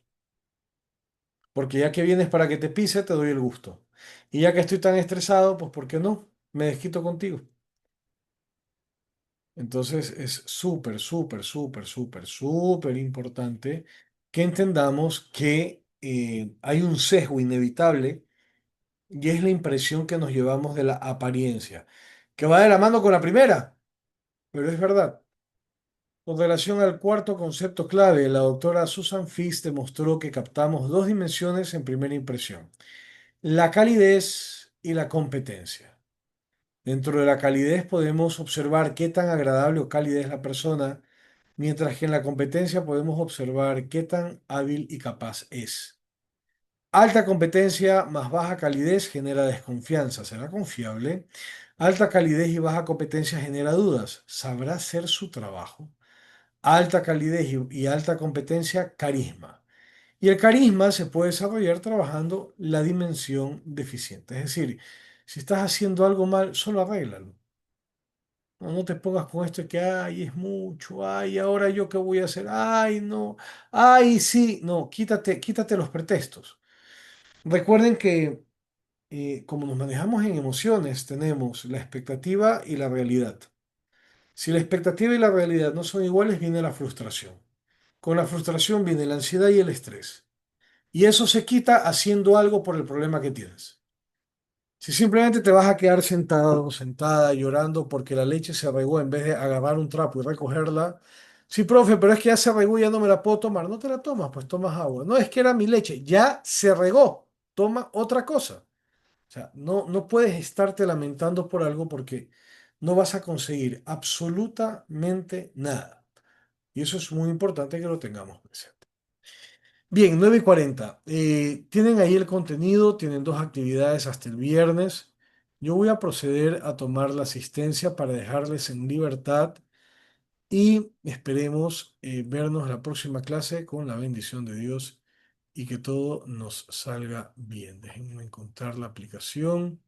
Porque ya que vienes para que te pise, te doy el gusto. Y ya que estoy tan estresado, pues ¿por qué no? Me desquito contigo. Entonces es súper importante que entendamos que hay un sesgo inevitable y es la impresión que nos llevamos de la apariencia, que va de la mano con la primera, pero es verdad. Con relación al cuarto concepto clave, la doctora Susan Fish demostró que captamos dos dimensiones en primera impresión, la calidez y la competencia. Dentro de la calidez podemos observar qué tan agradable o cálida es la persona, mientras que en la competencia podemos observar qué tan hábil y capaz es. Alta competencia más baja calidez genera desconfianza. ¿Será confiable? Alta calidez y baja competencia genera dudas. ¿Sabrá hacer su trabajo? Alta calidez y alta competencia, carisma. Y el carisma se puede desarrollar trabajando la dimensión deficiente. Es decir, si estás haciendo algo mal, solo arréglalo. No, no te pongas con esto de que, ay, es mucho, ay, ahora yo qué voy a hacer, ay, no, ay, sí, no, quítate los pretextos. Recuerden que como nos manejamos en emociones, tenemos la expectativa y la realidad. Si la expectativa y la realidad no son iguales, viene la frustración. Con la frustración viene la ansiedad y el estrés. Y eso se quita haciendo algo por el problema que tienes. Si simplemente te vas a quedar sentado o sentada llorando porque la leche se regó en vez de agarrar un trapo y recogerla, sí, profe, pero es que ya se regó y ya no me la puedo tomar. No te la tomas, pues tomas agua. No, es que era mi leche, ya se regó. Toma otra cosa. O sea, no puedes estarte lamentando por algo porque no vas a conseguir absolutamente nada. Y eso es muy importante que lo tengamos presente. Bien, 9:40. Tienen ahí el contenido, tienen dos actividades hasta el viernes. Yo voy a proceder a tomar la asistencia para dejarles en libertad y esperemos vernos la próxima clase con la bendición de Dios y que todo nos salga bien. Déjenme encontrar la aplicación.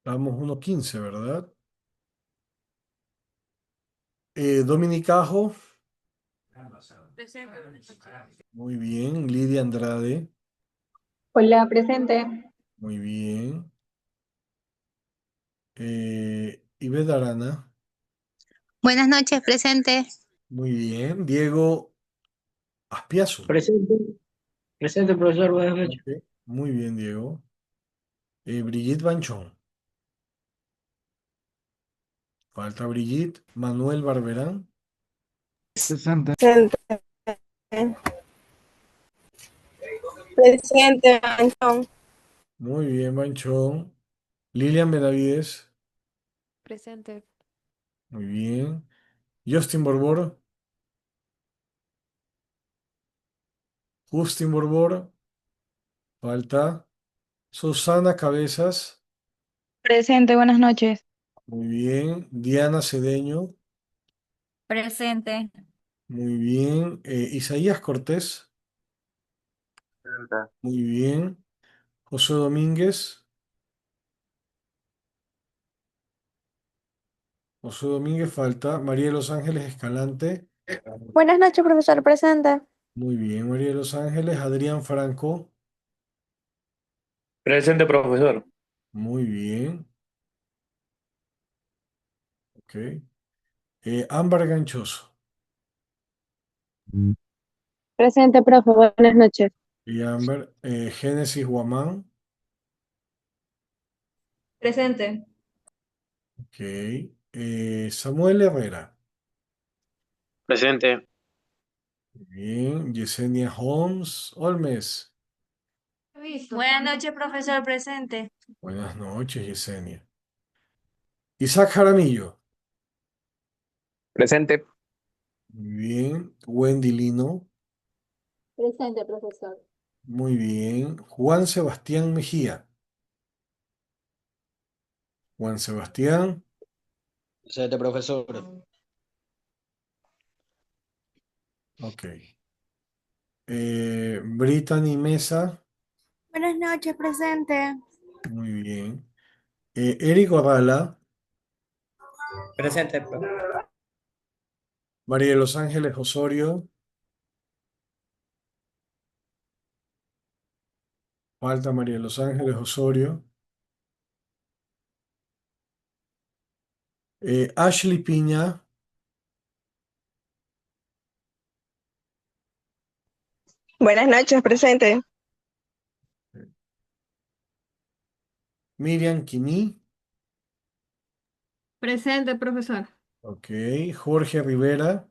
Vamos 1:15, ¿verdad? Dominicajo, muy bien. Lidia Andrade, Hola, presente. muy bien. Ivette Arana, Buenas noches, presente. muy bien. Diego Aspiazu, Presente, presente, profesor, buenas noches. ok, muy bien, Diego. Brigitte Banchón, falta Brigitte. Manuel Barberán, Presente. Presente, Anton. muy bien, Banchón. Lilian Benavides, Presente. muy bien. Justin Borbor, Justin Borbor, falta. Susana Cabezas, Presente, buenas noches. muy bien. Diana Cedeño, Presente. muy bien. Isaías Cortés, muy bien. José Domínguez, José Domínguez falta. María de los Ángeles Escalante, Buenas noches, profesor, presente. muy bien. María de los Ángeles. Adrián Franco, Presente, profesor. muy bien. Ok. Ámbar Ganchoso Presente, profe, buenas noches. y Ámbar. Génesis Guamán, Presente. ok. Samuel Herrera, Presente. muy bien. Yesenia Holmes Olmes, Buenas noches, profesor, presente. buenas noches, Yesenia. Isaac Jaramillo, Presente. muy bien. Wendy Lino, Presente, profesor. muy bien. Juan Sebastián Mejía, Juan Sebastián, Presente, profesor. ok. Brittany Mesa, Buenas noches, presente. muy bien. Eric Orrala, Presente, profe. María de los Ángeles Osorio, falta María de los Ángeles Osorio. Ashley Piña, Buenas noches, presente. Miriam Quimí, Presente, profesor. ok. Jorge Rivera,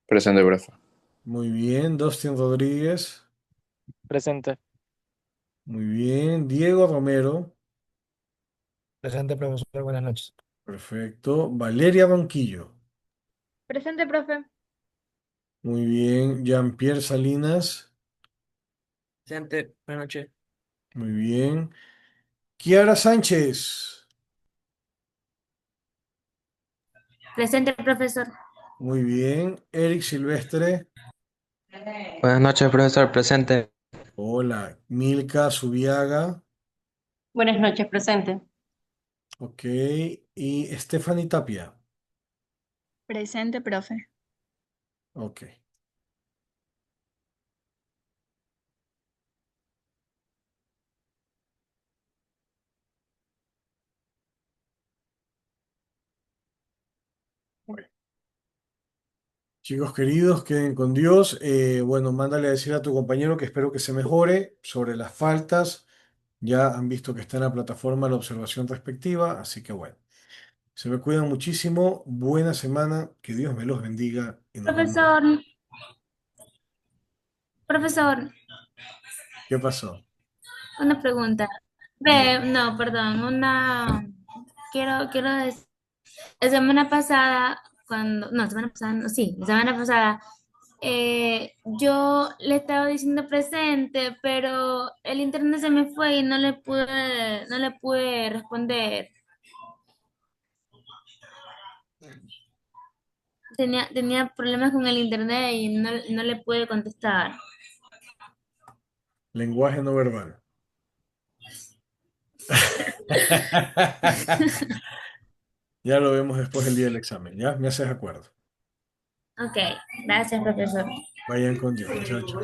Presente, profe. muy bien. Dustin Rodríguez, Presente. muy bien. Diego Romero, Presente, profesor, buenas noches. perfecto. Valeria Ronquillo, Presente, profe. muy bien. Jean-Pierre Salinas, Presente, buenas noches. Muy bien. Kiara Sánchez. Presente, profesor. Muy bien. Eric Silvestre. Buenas noches, profesor, presente. Hola. Milka Subiaga. Buenas noches, presente. Ok. Y Stephanie Tapia. Presente, profe. Ok. Bueno. Chicos queridos, queden con Dios. Bueno, mándale a decir a tu compañero que espero que se mejore sobre las faltas. Ya han visto que está en la plataforma la observación respectiva, así que bueno, se me cuidan muchísimo. Buena semana, que Dios me los bendiga y nos vemos. Profesor, profesor, ¿Qué pasó? una pregunta. No, perdón, quiero decir, la semana pasada, la semana pasada, yo le estaba diciendo presente, pero el internet se me fue y no le pude responder. Tenía problemas con el internet y no le pude contestar. Lenguaje no verbal. Ya lo vemos después del día del examen, ¿ya? Me haces acuerdo. Ok, gracias, profesor. Vayan con Dios. Chao, chao.